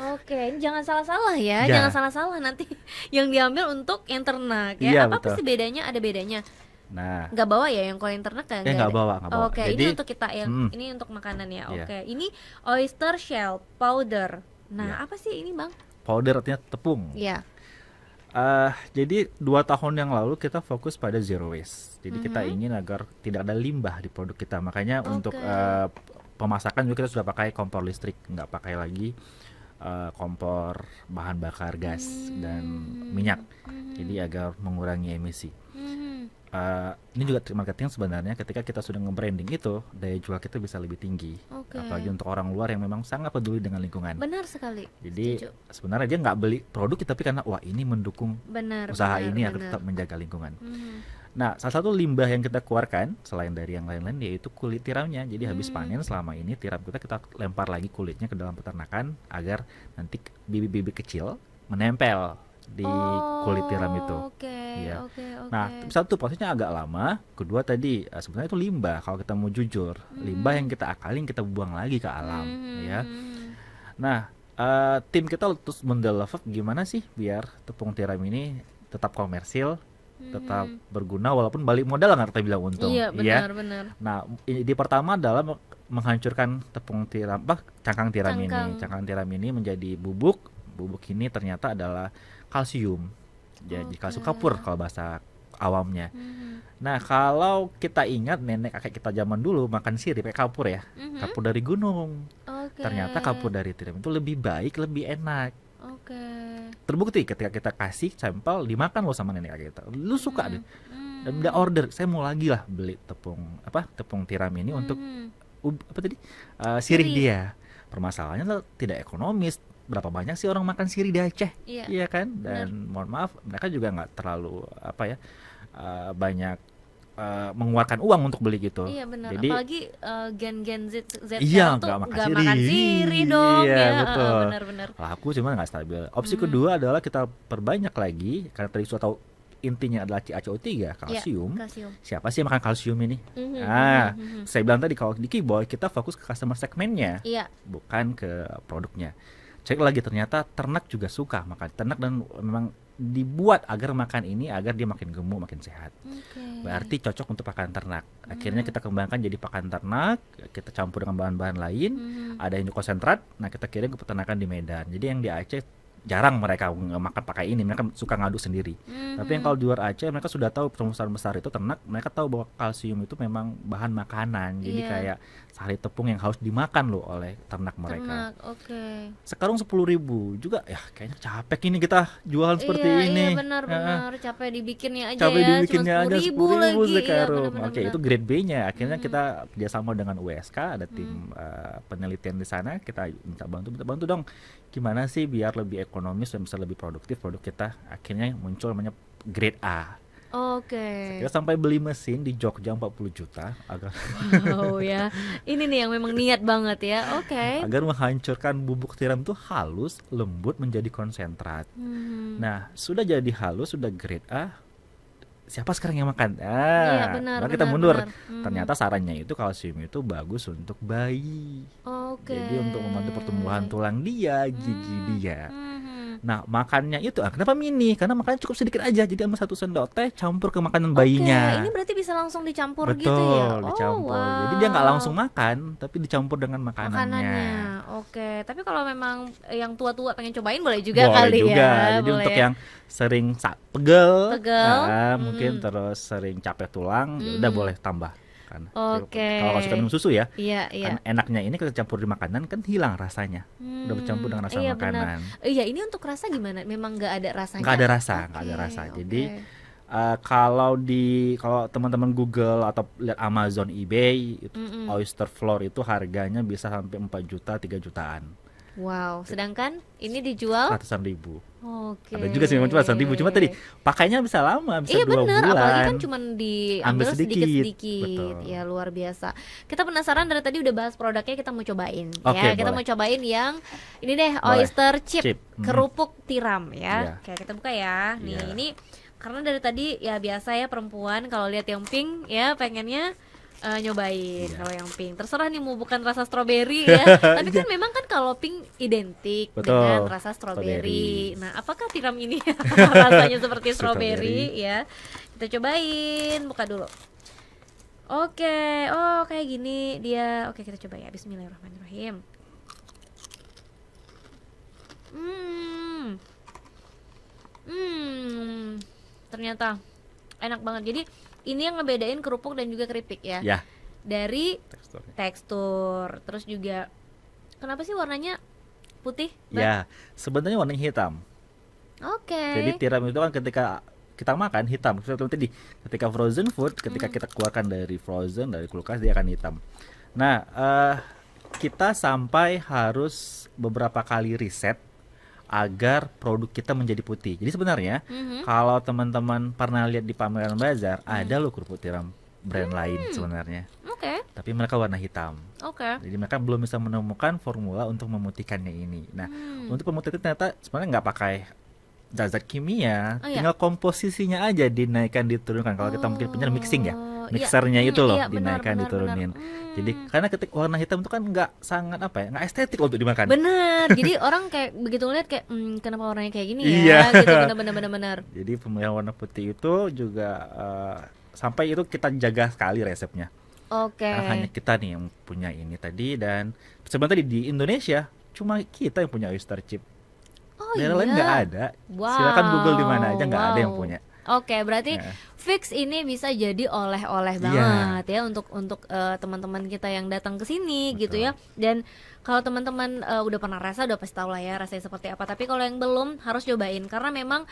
Oke, ini jangan salah-salah ya, jangan Ya, salah-salah nanti yang diambil untuk yang ternak ya. iya Apa betul. sih bedanya? Ada bedanya? Nah, Nggak bawa ya yang kalau yang ternak kan nggak nggak ada. bawa, nggak bawa. Oke, ini Jadi, untuk kita yang mm, ini untuk makanan ya. iya, Oke, ini oyster shell powder. iya. Nah, apa sih ini, Bang? Powder artinya tepung. Ya. Jadi 2 tahun yang lalu kita fokus pada zero waste. Jadi kita Mhm. ingin agar tidak ada limbah di produk kita. Makanya untuk Oke. pemasakan juga kita sudah pakai kompor listrik, nggak pakai lagi kompor bahan bakar gas dan minyak. Jadi Mhm. agar mengurangi emisi. Mhm. Ini juga trik marketing sebenarnya ketika kita sudah nge-branding itu, daya jual kita bisa lebih tinggi. Oke. Apalagi untuk orang luar yang memang sangat peduli dengan lingkungan. Benar sekali. Jadi Setuju. sebenarnya dia nggak beli produk tapi karena wah ini mendukung Benar, usaha benar, ini agar benar. tetap menjaga lingkungan. Mhm. Nah, salah satu limbah yang kita keluarkan selain dari yang lain-lain yaitu kulit tiramnya. Jadi habis Hmm. panen selama ini tiram kita lempar lagi kulitnya ke dalam peternakan agar nanti bibit-bibit kecil menempel di kulit tiram itu. Oke, Iya. oke, Nah, oke. satu prosesnya agak lama. Kedua tadi sebenarnya itu limbah. Kalau kita mau jujur, limbah yang kita akalin kita buang lagi ke alam, ya. Mhm. Nah, tim kita terus mendevelop gimana sih biar tepung tiram ini tetap komersil, tetap Mhm. berguna walaupun balik modal nggak kita bilang untung, Iya, iya. benar, benar. Nah, ide pertama adalah menghancurkan tepung tiram, cangkang tiram ini. Cangkang. Cangkang tiram ini menjadi bubuk. Bubuk ini ternyata adalah kalsium. Jadi kalsium Oke. kapur kalau bahasa awamnya. Mhm. Nah, kalau kita ingat nenek kakek kita zaman dulu makan sirih pakai kapur ya. Mhm. Kapur dari gunung. Oke. Ternyata kapur dari tiram itu lebih baik, lebih enak. Oke. Terbukti ketika kita kasih sampel dimakan loh sama nenek kakek kita. Lu suka deh. Dan Mhm. udah order, saya mau lagi lah beli tepung tiram ini untuk Mhm. apa tadi? Sirih Sirih. dia. Permasalahannya adalah tidak ekonomis. Berapa banyak sih orang makan sirih di Aceh? Iya, Iya kan? benar. Dan mohon maaf, mereka juga nggak terlalu banyak mengeluarkan uang untuk beli gitu. Iya, benar. Jadi Apalagi gen-gen Z iya sekarang tuh nggak makan nggak makan sirih. sirih dong Iya ya. betul. Benar-benar. Laku cuma nggak stabil. Opsi kedua adalah kita perbanyak lagi karena tadi sudah tahu intinya adalah CaCO3 Iya, kalsium. kalsium. Siapa sih yang makan kalsium ini? Mhm, Ah, mhm, mhm. saya bilang tadi kalau di Keyboy kita fokus ke customer segmennya, Iya. bukan ke produknya. Cek lagi ternyata ternak juga suka makan ternak dan memang dibuat agar makan ini agar dia makin gemuk, makin sehat. Oke. Berarti cocok untuk pakan ternak. Akhirnya kita kembangkan jadi pakan ternak, kita campur dengan bahan-bahan lain, Mhm. ada yang konsentrat, nah kita kirim ke peternakan di Medan. Jadi yang di Aceh jarang mereka makan pakai ini, mereka suka ngaduk sendiri. Tapi yang kalau di luar Aceh mereka sudah tahu perusahaan besar itu ternak, mereka tahu bahwa kalsium itu memang bahan makanan. Jadi Iya. kayak sari tepung yang harus dimakan loh oleh ternak mereka. Ternak, oke. Sekarang 10.000 juga ya kayaknya capek ini kita jualan seperti Iya, ini. iya Heeh. benar-benar capek dibikinnya aja Capek ya, dibikinnya cuma aja 10.000 10.000 lagi. Iya, sekarang. benar-benar. Oke, itu grade B-nya. Akhirnya Mhm. kita kerjasama dengan USK, ada tim penelitian di sana. Kita minta bantu dong. Gimana sih biar lebih ekonomis dan bisa lebih produktif produk kita. Akhirnya muncul namanya grade A. Oke. Kita sampai beli mesin di Jogja 40 juta agar Wow ya. Ini nih yang memang niat banget ya. Oke. agar menghancurkan bubuk tiram itu halus, lembut menjadi konsentrat. Mhm. Nah, sudah jadi halus, sudah grade A, siapa sekarang yang makan? Iya, benar Lalu kita benar mundur. benar. Ternyata sarannya itu kalsium itu bagus untuk bayi. Oke. Jadi untuk membantu pertumbuhan tulang dia, gigi Hmm. dia. Mhm. Nah, makannya itu kenapa mini? Karena makannya cukup sedikit aja. Jadi ambil 1 sendok teh campur ke makanan Oke, ini bayinya. berarti bisa langsung dicampur gitu ya? Betul, Oh, dicampur. Jadi dia nggak langsung wow. makan, tapi dicampur dengan makanannya. Makanannya. Oke, tapi kalau memang yang tua-tua pengen cobain boleh juga Boleh kali juga. ya. Jadi Boleh untuk ya. yang sering pegel, Pegel. mungkin Hmm. terus sering capek tulang, ya udah Mhm. boleh tambah kan. Oke. Kalau suka minum susu ya, Iya, iya. kan enaknya ini kita campur di makanan kan hilang rasanya. Udah bercampur dengan rasa Iya benar. makanan. Iya, ini untuk rasa gimana? Memang nggak ada Nggak rasanya. ada rasa, nggak Oke, ada rasa. oke. Jadi kalau teman-teman Google atau lihat Amazon, eBay itu Mm-mm. oyster floor itu harganya bisa sampai 4 juta, 3 jutaan, Wow, sedangkan ini dijual? ratusan ribu. Oke. Ada juga sih memang cuma ratusan ribu, cuma tadi pakainya bisa lama, bisa Iya 2 bener, apalagi kan bulan. cuman Ambil diambil sedikit, sedikit-sedikit. betul. Ya luar biasa. Kita penasaran dari tadi udah bahas produknya, kita mau cobain Oke, ya. Kita boleh. mau cobain yang ini deh, Boleh. oyster chip, Chip. kerupuk tiram ya. Iya. Oke, kita buka ya. Nih, Iya. ini karena dari tadi ya biasa ya perempuan kalau lihat yang pink ya pengennya nyobain. Iya. Kalau yang pink terserah nih mau bukan rasa stroberi ya. Tapi kan memang kan kalau pink identik Betul, dengan rasa stroberi. strawberry. Nah, apakah tiram ini rasanya seperti Strawberry. stroberi ya? Kita cobain, buka dulu. Oke, oh kayak gini dia. Oke, kita coba ya. Bismillahirrahmanirrahim. Hmm, ternyata enak banget. Jadi ini yang ngebedain kerupuk dan juga keripik ya. Ya, Dari teksturnya. tekstur, terus juga kenapa sih warnanya putih? Bang? Ya, sebenarnya warnanya hitam. Oke. Jadi tiram itu kan ketika kita makan hitam. Seperti tadi, ketika frozen food, ketika kita keluarkan dari frozen, dari kulkas dia akan hitam. Nah, kita sampai harus beberapa kali riset agar produk kita menjadi putih. Jadi sebenarnya Mhm. kalau teman-teman pernah lihat di pameran bazar, ada loh kerupuk tiram brand lain sebenarnya. Oke, Tapi mereka warna hitam. oke. Jadi mereka belum bisa menemukan formula untuk memutihkannya ini. Nah, untuk pemutih itu ternyata sebenarnya nggak pakai zat-zat kimia, Oh, iya. tinggal komposisinya aja dinaikkan diturunkan. Kalau kita mungkin punya mixing ya, Oh, iya. mixernya itu loh Iya, benar, dinaikkan benar, diturunin. benar. Jadi karena ketika warna hitam itu kan nggak sangat apa ya, nggak estetik untuk dimakan. Bener, jadi orang kayak begitu ngeliat kayak kenapa warnanya kayak gini Iya. ya, gitu bener-bener. Jadi pemilihan warna putih itu juga sampai itu kita jaga sekali resepnya. Oke. Karena hanya kita nih yang punya ini tadi, dan sebenarnya tadi di Indonesia cuma kita yang punya oyster chip. Oh Daerah lain iya. nggak ada. Wow. Silakan Google di mana aja nggak ada yang wow. punya. Oke, berarti Ya. fix ini bisa jadi oleh-oleh Iya. banget ya untuk teman-teman kita yang datang ke sini gitu Betul. ya. Dan kalau teman-teman udah pernah rasa udah pasti tahu lah ya rasanya seperti apa. Tapi kalau yang belum harus cobain karena memang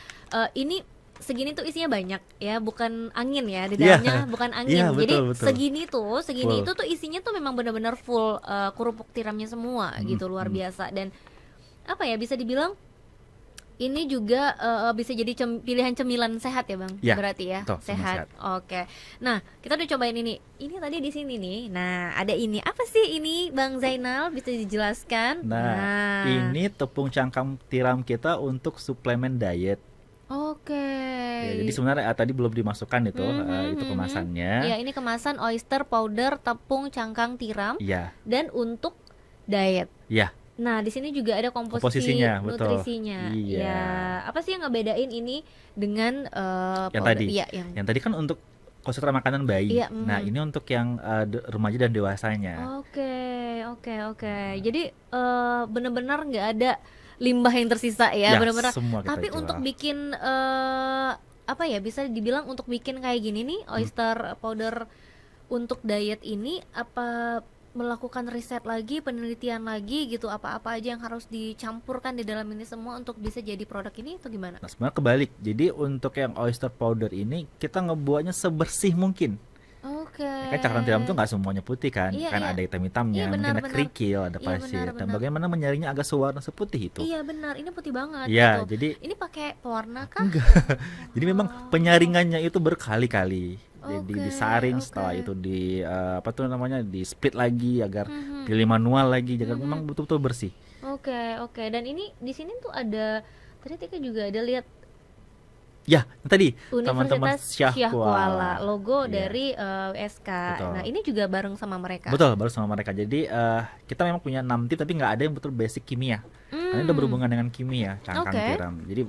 ini segini tuh isinya banyak ya, bukan angin ya di Iya. dalamnya, bukan angin. Iya, Jadi betul. segini Full. itu tuh isinya tuh memang benar-benar full kerupuk tiramnya semua gitu, luar biasa. Dan apa ya, bisa dibilang ini juga bisa jadi pilihan cemilan sehat ya bang, Ya, berarti ya betul, semua sehat. Oke, nah kita udah cobain ini tadi di sini nih. Nah ada ini apa sih ini bang Zainal, bisa dijelaskan? Nah, ini tepung cangkang tiram kita untuk suplemen diet. Oke. Ya, jadi sebenarnya tadi belum dimasukkan itu, itu Ya kemasannya. ini kemasan oyster powder tepung cangkang tiram Iya, dan untuk diet. iya. Nah, di sini juga ada komposisi Komposisinya, betul. nutrisinya. Iya. Ya, apa sih yang ngebedain ini dengan Yang powder? tadi. Iya, yang Yang tadi kan untuk konsentrasi makanan bayi. Iya, Nah, ini untuk yang remaja dan dewasanya. Oke. Jadi benar-benar nggak ada limbah yang tersisa ya, Ya, benar-benar. semua kita Tapi jual. untuk bikin apa ya, bisa dibilang untuk bikin kayak gini nih, oyster powder untuk diet ini apa melakukan riset lagi, penelitian lagi gitu, apa-apa aja yang harus dicampurkan di dalam ini semua untuk bisa jadi produk ini atau gimana? Nah, sebenarnya kebalik. Jadi untuk yang oyster powder ini kita ngebuatnya sebersih mungkin. Oke. Ya kan cakaran tiram itu nggak semuanya putih kan, Iya, kan iya. ada hitam-hitamnya, Iya, mungkin ada benar-benar. kerikil, ada Iya, pasir. Dan benar-benar. bagaimana menyaringnya agak sewarna seputih itu? Iya benar, ini putih banget Iya, gitu. jadi Ini pakai pewarna kah? jadi memang penyaringannya itu berkali-kali. Jadi Oke, disaring, oke. setelah itu di apa tuh namanya, di split lagi agar pilih manual lagi, agar memang betul-betul bersih. Oke. Dan ini di sini tuh ada, tadi Tika juga ada lihat Ya, tadi teman-teman Universitas Syah Syah Kuala, Kuala. logo Iya, dari USK. betul. Nah, ini juga bareng sama mereka. Betul, baru sama mereka. Jadi kita memang punya 6 tim tapi nggak ada yang betul basic kimia. Karena itu berhubungan dengan kimia, cangkang Oke. tiram. Jadi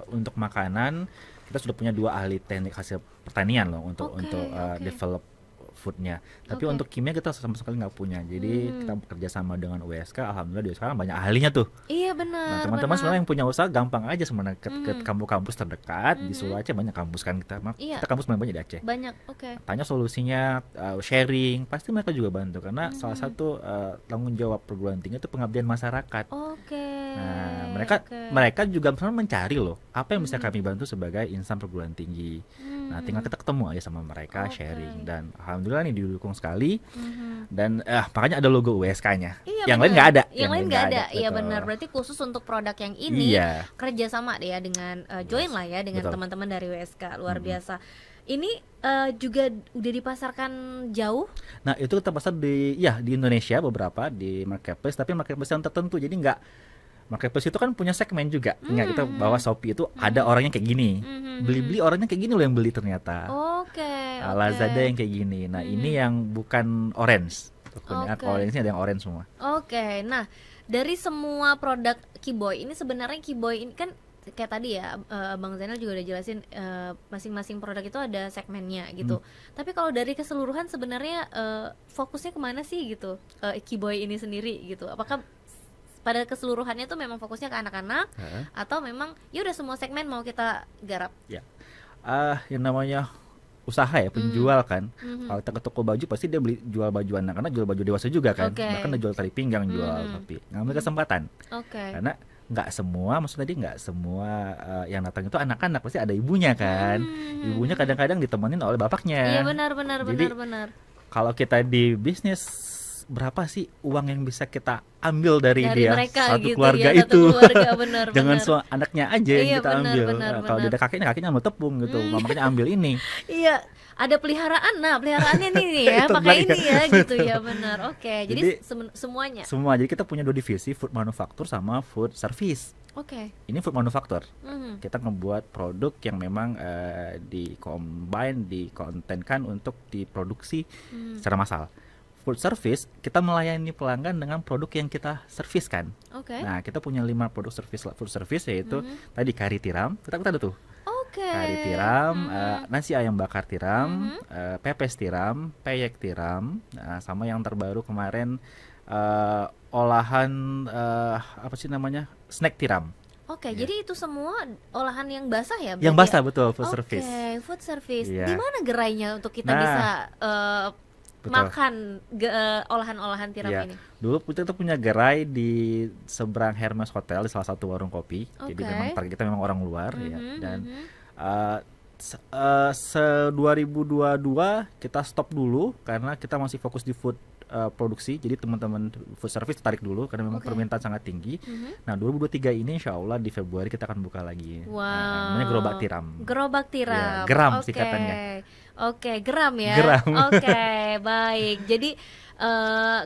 untuk makanan kita sudah punya 2 ahli teknik hasil pertanian loh untuk Oke, oke. develop foodnya. Tapi Oke. untuk kimia kita sama sekali nggak punya. Jadi kita bekerja sama dengan USK. Alhamdulillah di sekarang banyak ahlinya tuh. Iya Nah, benar, teman-teman benar. sebenarnya yang punya usaha gampang aja sebenarnya ke kampus-kampus terdekat di Solo Aceh banyak kampus kan Iya. kita kampus banyak di Aceh. Banyak, oke. Tanya solusinya, sharing, pasti mereka juga bantu karena salah satu tanggung jawab perguruan tinggi itu pengabdian masyarakat. Oke. Nah, mereka juga sebenarnya mencari loh apa yang bisa kami bantu sebagai insan perguruan tinggi. Nah, tinggal kita ketemu aja sama mereka, Oke. sharing, dan alhamdulillah nih didukung sekali. Dan makanya ada logo USK-nya. Iya, Yang benar. lain nggak ada. Yang lain nggak ada. Iya betul. benar. Berarti khusus untuk produk yang ini Iya. kerjasama deh ya dengan join lah ya dengan Betul. teman-teman dari WSK. Luar biasa. Ini juga udah dipasarkan jauh. Nah, itu kita pasar di Indonesia beberapa di marketplace, tapi marketplace yang tertentu. Jadi nggak marketplace itu kan punya segmen juga. Ingat kita bahwa Shopee itu ada orangnya kayak gini. Beli-beli orangnya kayak gini loh yang beli ternyata. Oke. Lazada yang kayak gini. Nah, ini yang bukan orange. Tokonya Oke. orange ini ada yang orange semua. Oke. Nah, dari semua produk Kiboy ini sebenarnya Kiboy ini kan kayak tadi ya Bang Zainal juga udah jelasin masing-masing produk itu ada segmennya gitu. Tapi kalau dari keseluruhan sebenarnya fokusnya kemana sih gitu Kiboy ini sendiri gitu? Apakah pada keseluruhannya tuh memang fokusnya ke anak-anak atau memang ya udah semua segmen mau kita garap? Ya. Yang namanya usaha ya, penjual kan. Kalau kita ke toko baju pasti dia beli jual baju anak, karena jual baju dewasa juga kan. Oke. Bahkan dia jual tali pinggang, jual tapi ngambil kesempatan. Oke. Karena nggak semua, maksudnya tadi nggak semua yang datang itu anak-anak, pasti ada ibunya kan. Ibunya kadang-kadang ditemenin oleh bapaknya. Iya benar. Jadi, kalau kita di bisnis, berapa sih uang yang bisa kita ambil dari dia mereka satu gitu keluarga ya, itu? satu keluarga, benar, Dengan benar. anaknya aja yang Iya, kita benar, ambil. benar, Kalau benar. dia ada kakeknya ambil tepung gitu, mamanya ambil ini. Iya, ada peliharaan. Nah, peliharaannya nih ya, Itu pakai tadi ini ya ya. gitu ya, benar. Oke. Jadi Jadi, semuanya. Semua. Jadi kita punya 2 divisi, food manufacture sama food service. Oke. Ini food manufacture. Mhm. Kita ngebuat produk yang memang dikontenkan untuk diproduksi secara massal. Food service, kita melayani pelanggan dengan produk yang kita serviskan. Oke. Nah, kita punya 5 produk food service, yaitu tadi kari tiram, kita ada tuh. Oke. Kari tiram, nasi ayam bakar tiram, pepes tiram, peyek tiram, sama yang terbaru kemarin olahan apa sih namanya, snack tiram. Oke, jadi itu semua olahan yang basah ya? Yang berarti basah ya? betul, food service. Oke, food service. Iya. Di mana gerainya untuk kita Nah, bisa betul. makan olahan-olahan tiram Iya. ini? Dulu kita tuh punya gerai di seberang Hermes Hotel di salah satu warung kopi. Jadi Oke. memang target kita memang orang luar ya. Mhm, Dan mhm. 2022 kita stop dulu karena kita masih fokus di food produksi. Jadi teman-teman food service tarik dulu karena memang Oke. permintaan sangat tinggi. Mhm. Nah, 2023 ini insya Allah di Februari kita akan buka lagi. Wow. Namanya gerobak tiram. Gerobak tiram. Ya, geram Oke. singkatannya. Oke, geram ya. Geram. Oke, baik. Jadi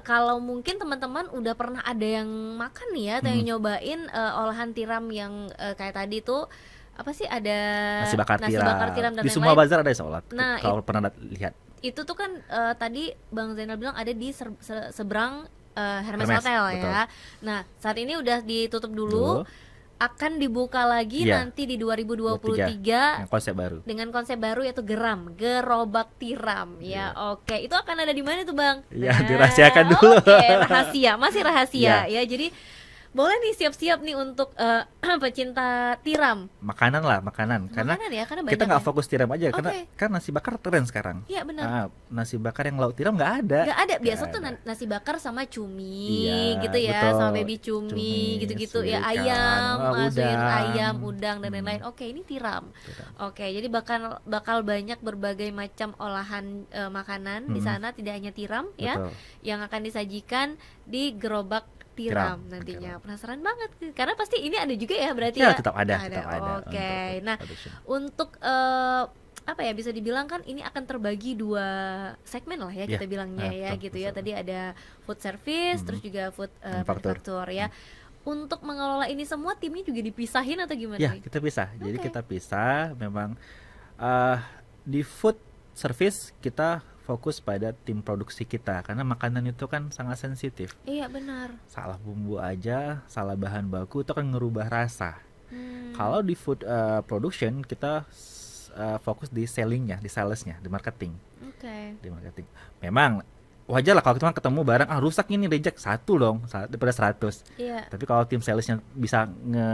kalau mungkin teman-teman udah pernah ada yang makan nih ya, atau yang nyobain olahan tiram yang kayak tadi tuh apa sih, ada Nasi bakar tiram. dan Di semua lain-lain. bazar ada sholat. Nah, Kalau pernah lihat. Itu tuh kan tadi Bang Zainal bilang ada di seberang Hermes Hermes, Hotel betul. ya. Nah, saat ini udah ditutup dulu. Akan dibuka lagi Iya. nanti di 2023 Yang konsep baru. dengan konsep baru yaitu gerobak tiram ya. Oke, itu akan ada di mana tuh Bang? Iya, dirahasiakan dulu. Oke, rahasia, masih rahasia Iya. ya. Jadi boleh nih siap-siap nih untuk pecinta tiram. Makanan lah, makanan. Karena Makanan ya, karena banyak. kita nggak ya. fokus tiram aja, karena Oke. kan nasi bakar tren sekarang. Iya benar. Nasi bakar yang lauk tiram nggak ada. Nggak ada, biasa Nggak tuh ada. nasi bakar sama cumi Iya, gitu ya, betul. sama baby cumi Cumi, gitu-gitu ya, suiran, ayam, suwir udang. ayam, udang dan lain-lain. Oke, ini tiram. Tiram. Oke, jadi bakal banyak berbagai macam olahan makanan di sana, tidak hanya tiram ya, Betul. yang akan disajikan di gerobak tiram nantinya. Penasaran banget, karena pasti ini ada juga ya berarti Ya, ya. tetap ada, tetap ada. Oke, untuk nah production. untuk apa ya, bisa dibilang kan ini akan terbagi 2 segmen lah ya Iya, kita bilangnya ya betul, gitu ya. betul. Tadi ada food service, terus juga food Manufacture. manufacture ya. untuk mengelola ini semua timnya juga dipisahin atau gimana Ya, nih? kita pisah. Jadi Oke. kita pisah. Memang eh di food service kita fokus pada tim produksi kita karena makanan itu kan sangat sensitif. Iya benar. Salah bumbu aja, salah bahan baku itu kan ngerubah rasa. Hmm, Kalau di food production kita fokus di sellingnya, di salesnya, di marketing, oke. di marketing. Memang wajar lah kalau kita ketemu barang rusak ini reject satu dong daripada 100. Iya. Tapi kalau tim salesnya bisa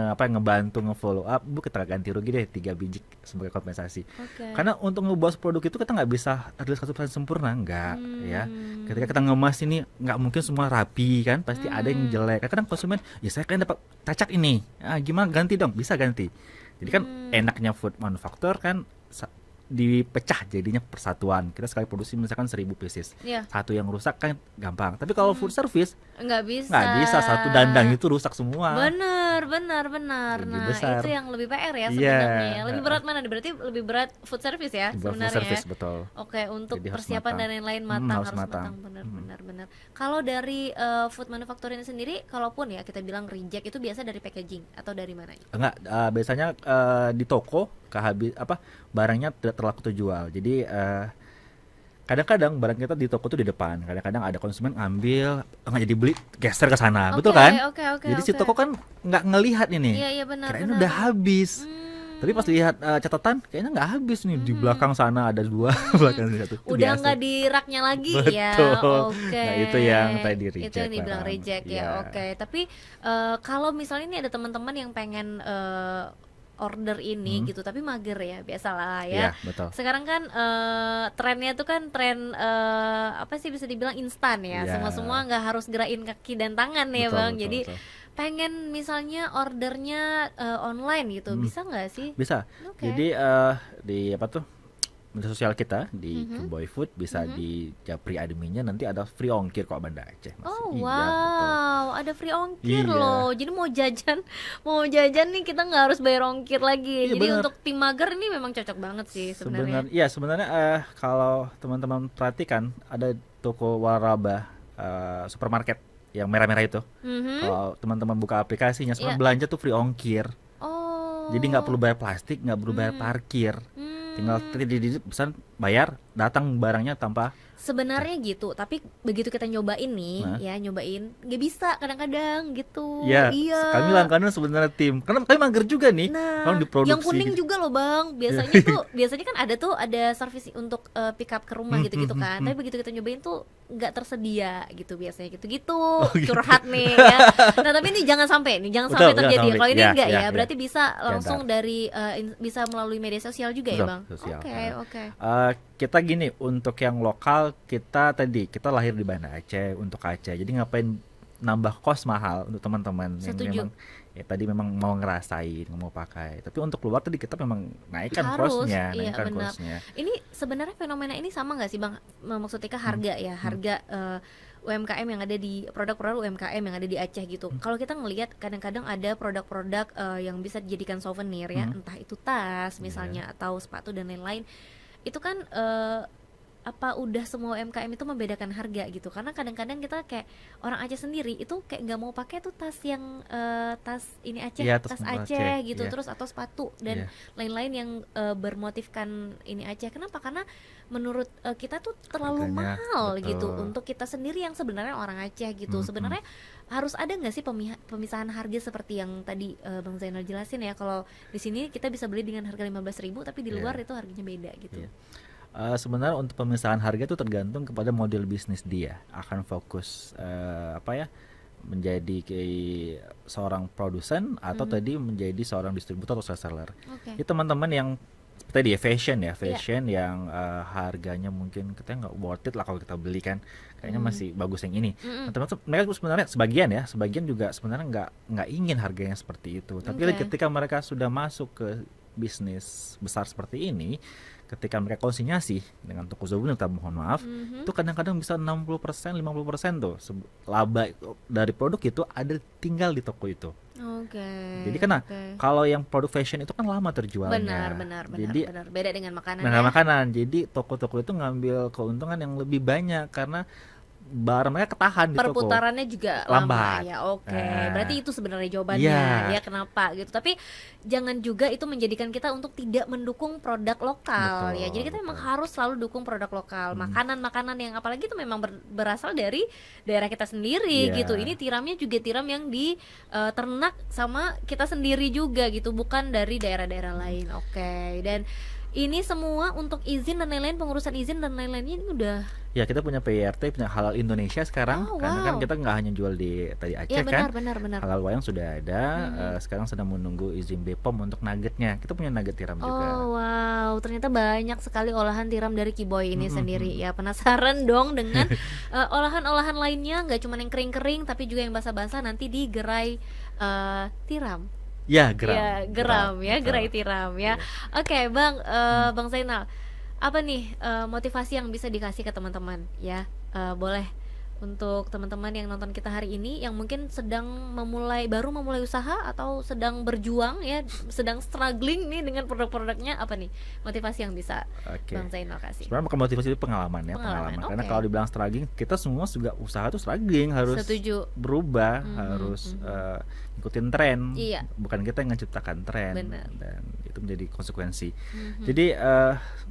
ngebantu ngefollow up, bu kita ganti rugi deh 3 biji sebagai kompensasi. Oke. Karena untuk ngebuat produk itu kita nggak bisa rilis 100% sempurna, nggak ya. Hmm. Ketika kita ngemas ini nggak mungkin semua rapi kan, pasti ada yang Hmm. jelek. Kadang konsumen, ya saya kan dapat cacat ini, gimana ganti dong? Bisa ganti. Jadi kan enaknya food manufacturer kan dipecah jadinya persatuan. Kita sekali produksi misalkan 1000 pieces. Iya. Satu yang rusak kan gampang. Tapi kalau food service Nggak bisa. nggak bisa, satu dandang itu rusak semua. Benar. Lebih Nah, besar. itu yang lebih PR ya Iya. sebenarnya. Lebih berat mana? Berarti lebih berat food service ya Buat food sebenarnya. service Ya? betul. Oke, untuk Jadi harus persiapan matang. dan lain-lain matang, Harus harus matang. matang, benar. Kalau dari food manufacturing sendiri, kalaupun ya kita bilang reject itu biasa dari packaging atau dari mana? Enggak, biasanya di toko barangnya tidak terlaku terjual. Jadi kadang-kadang barang kita di toko tuh di depan. Kadang-kadang ada konsumen ngambil nggak jadi beli, geser ke sana, betul kan? Oke. Jadi si toko kan nggak ngelihat ini. Iya benar. Kirain udah habis. Hmm. Tapi pas lihat catatan, kayaknya nggak habis nih. Di belakang sana ada 2, belakang sini 1. Itu Udah biasa. nggak di raknya lagi ya. Betul. Oke. Nah, itu yang tadi Itu reject, yang dibilang Farhan. reject ya. Iya. Oke. Tapi kalau misalnya ini ada teman-teman yang pengen order ini gitu, tapi mager ya, biasalah Iya, ya. betul. Sekarang kan trennya tuh kan tren apa sih bisa dibilang instan ya. Iya. Semua nggak harus gerakin kaki dan tangan ya Betul, bang. betul, Jadi betul. pengen misalnya ordernya online gitu, bisa nggak sih? Bisa. Oke. Jadi di media sosial kita di Kemboy Food bisa di japri adminnya, nanti ada free ongkir kok Banda Aceh. Mas. Oh Iya, wow, ada free ongkir Iya. loh. Jadi mau jajan nih kita nggak harus bayar ongkir lagi. Iya, Jadi bener. untuk tim mager ini memang cocok banget sih sebenarnya. Sebenarnya kalau teman-teman perhatikan ada toko waraba supermarket yang merah-merah itu. Mhm. Kalau teman-teman buka aplikasinya, sebenarnya Iya. belanja tuh free ongkir. Oh. Jadi nggak perlu bayar plastik, nggak perlu bayar parkir. Hmm. Tinggal pesan, bayar, datang barangnya tanpa. Sebenarnya gitu, tapi begitu kita nyobain nih, Nah. ya nyobain nggak bisa kadang-kadang gitu. Ya, Iya. kami langganan sebenarnya tim. Karena kami mager juga nih. Nah, Orang diproduksi yang kuning gitu. juga loh bang. Biasanya kan ada servis untuk pick up ke rumah gitu-gitu kan. Tapi begitu kita nyobain tuh nggak tersedia gitu biasanya gitu-gitu. Curhat nih ya. Nah tapi ini jangan sampai Betul, terjadi. jangan sampai. Kalau ini Ya, enggak ya, ya, ya. berarti bisa langsung Jangan. dari bisa melalui media sosial juga ya Betul, bang. sosial. Oke Nah. oke. Kita gini, untuk yang lokal kita lahir di Banda Aceh untuk Aceh. Jadi ngapain nambah kos mahal untuk teman-teman yang Setuju. memang tadi memang mau ngerasain, mau pakai. Tapi untuk keluar tadi kita memang naikkan Harus, costnya, iya, naikkan benar. costnya. Ini sebenarnya fenomena ini sama nggak sih bang? Maksudnya harga ya, harga UMKM yang ada di produk-produk UMKM yang ada di Aceh gitu. Kalau kita ngelihat kadang-kadang ada produk-produk yang bisa dijadikan souvenir ya, entah itu tas misalnya atau sepatu dan lain-lain. Itu kan apa udah semua UMKM itu membedakan harga gitu, karena kadang-kadang kita kayak orang Aceh sendiri itu kayak nggak mau pakai tuh tas yang tas ini Aceh, Iya, tas tas Aceh Aceh, gitu, iya. terus atau sepatu dan Iya. lain-lain yang bermotifkan ini Aceh. Kenapa? Karena menurut kita tuh terlalu Harganya, mahal betul. gitu untuk kita sendiri yang sebenarnya orang Aceh gitu. Sebenarnya harus ada nggak sih pemisahan harga seperti yang tadi Bang Zainal jelasin ya, kalau di sini kita bisa beli dengan harga 15.000 tapi di luar itu harganya beda gitu. Iya. Sebenarnya untuk pemisahan harga itu tergantung kepada model bisnis dia. Akan fokus menjadi seorang produsen atau tadi menjadi seorang distributor atau reseller. Oke. Itu teman-teman yang tadi ya fashion yang harganya mungkin kita nggak worth it lah kalau kita beli kan, kayaknya masih bagus yang ini. Nah, teman-teman mereka sebenarnya sebagian juga sebenarnya nggak ingin harganya seperti itu. Tapi Oke. ketika mereka sudah masuk ke bisnis besar seperti ini, ketika mereka konsinyasi dengan toko souvenir, kita mohon maaf, itu kadang-kadang bisa 60%, 50% tuh laba dari produk itu ada tinggal di toko itu. Oke. Jadi karena oke. kalau yang produk fashion itu kan lama terjualnya. benar. Jadi Beda dengan makanan dengan ya. makanan. Jadi toko-toko itu ngambil keuntungan yang lebih banyak karena barang mereka ketahan di toko. Perputarannya juga Lambat. lama ya. Oke, berarti itu sebenarnya jawabannya Iya. ya kenapa gitu. Tapi jangan juga itu menjadikan kita untuk tidak mendukung produk lokal ya. Jadi kita memang harus selalu dukung produk lokal. Makanan-makanan yang apalagi itu memang berasal dari daerah kita sendiri gitu. Ini tiramnya juga tiram yang di ternak sama kita sendiri juga gitu, bukan dari daerah-daerah lain. Oke. Dan ini semua untuk izin dan lain-lain, pengurusan izin dan lain-lainnya ini udah. Ya, kita punya PYRT, punya Halal Indonesia sekarang. Karena kan kita nggak hanya jual di tadi Aceh ya, benar, kan. benar. Halal Wayang sudah ada. Sekarang sedang menunggu izin BPOM untuk nuggetnya. Kita punya nugget tiram juga. Oh wow, ternyata banyak sekali olahan tiram dari Kiboy ini sendiri ya. Penasaran dong dengan olahan-olahan lainnya, nggak cuma yang kering-kering tapi juga yang basah-basah nanti di gerai tiram. Ya, geram. Ya, geram ya, gerai tiram ya. Oke, Bang Bang Zainal, apa nih motivasi yang bisa dikasih ke teman-teman ya? Boleh untuk teman-teman yang nonton kita hari ini yang mungkin sedang baru memulai usaha atau sedang berjuang ya, sedang struggling nih dengan produk-produknya, apa nih motivasi yang bisa Bang Zainal kasih? Sebenarnya bukan motivasi, itu pengalaman ya, pengalaman. Karena kalau dibilang struggling, kita semua juga usaha tuh struggling, harus berubah, harus ikutin tren. Bukan kita yang menciptakan tren. Dan itu menjadi konsekuensi. Jadi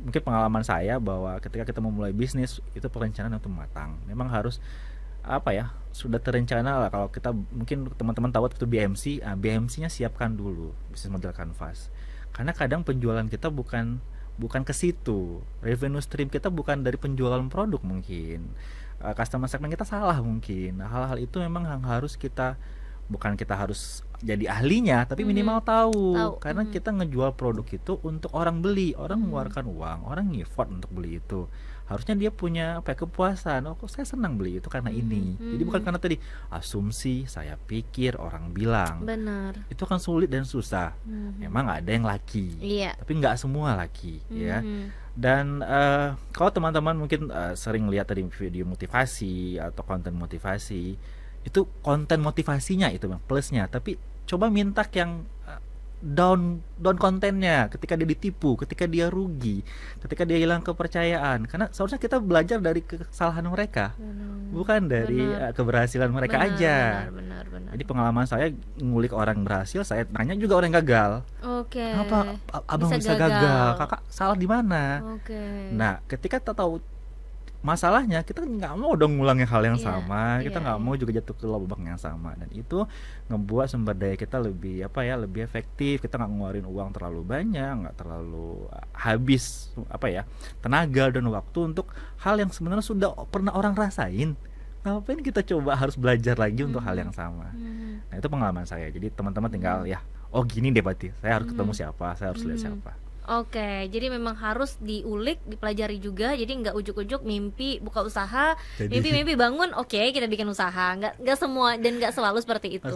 mungkin pengalaman saya bahwa ketika kita memulai bisnis itu perencanaan itu matang. Memang harus sudah terencana lah. Kalau kita mungkin teman-teman tahu itu BMC, BMC-nya siapkan dulu, bisnis model canvas. Karena kadang penjualan kita bukan ke situ. Revenue stream kita bukan dari penjualan produk mungkin. Customer segment kita salah mungkin. Nah, hal-hal itu memang harus bukan kita harus jadi ahlinya, tapi minimal tahu. Karena kita ngejual produk itu untuk orang beli, orang mengeluarkan uang, orang effort untuk beli itu. Harusnya dia punya kepuasan. Oh, kok saya senang beli itu karena ini. Jadi bukan karena tadi asumsi, saya pikir, orang bilang. Benar. Itu kan sulit dan susah. Memang ada yang laki, tapi nggak semua laki ya. Dan kalau teman-teman mungkin sering lihat tadi video motivasi atau konten motivasi, itu konten motivasinya itu plusnya, tapi coba minta yang down kontennya, ketika dia ditipu, ketika dia rugi, ketika dia hilang kepercayaan. Karena seharusnya kita belajar dari kesalahan mereka, bukan dari keberhasilan mereka aja. Benar. Jadi pengalaman saya ngulik orang berhasil, saya nanya juga orang yang gagal. Kenapa abang bisa gagal? Kakak salah di mana? Nah, ketika kita tahu masalahnya, kita nggak mau dong ngulangin hal yang sama, kita nggak mau juga jatuh ke lubang yang sama, dan itu ngebuat sumber daya kita lebih lebih efektif. Kita nggak ngeluarin uang terlalu banyak, nggak terlalu habis tenaga dan waktu untuk hal yang sebenarnya sudah pernah orang rasain. Ngapain kita coba harus belajar lagi untuk hal yang sama? Nah, itu pengalaman saya. Jadi teman-teman tinggal gini deh, berarti saya harus ketemu siapa, saya harus lihat siapa. Oke, jadi memang harus diulik, dipelajari juga. Jadi nggak ujuk-ujuk mimpi buka usaha, mimpi bangun, kita bikin usaha. Nggak semua dan nggak selalu seperti itu.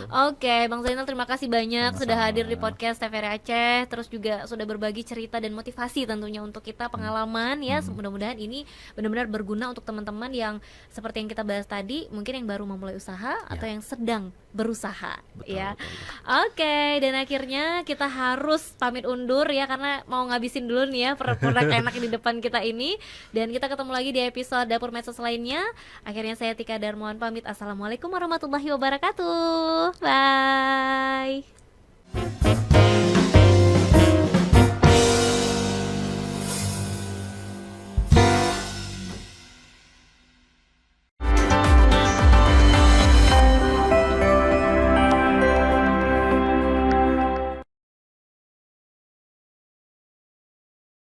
Oke, Bang Zainal, terima kasih banyak sudah hadir di podcast TVRI Aceh. Terus juga sudah berbagi cerita dan motivasi tentunya untuk kita, pengalaman ya. Mudah-mudahan ini benar-benar berguna untuk teman-teman yang seperti yang kita bahas tadi, mungkin yang baru memulai usaha atau yang sedang berusaha. Betul. Oke, dan akhirnya kita harus pamit undur ya, karena mau ngabisin dulu nih ya produk enak di depan kita ini. Dan kita ketemu lagi di episode Dapur Medsos lainnya. Akhirnya saya Tika Darmawan pamit. Assalamualaikum warahmatullahi wabarakatuh. Bye.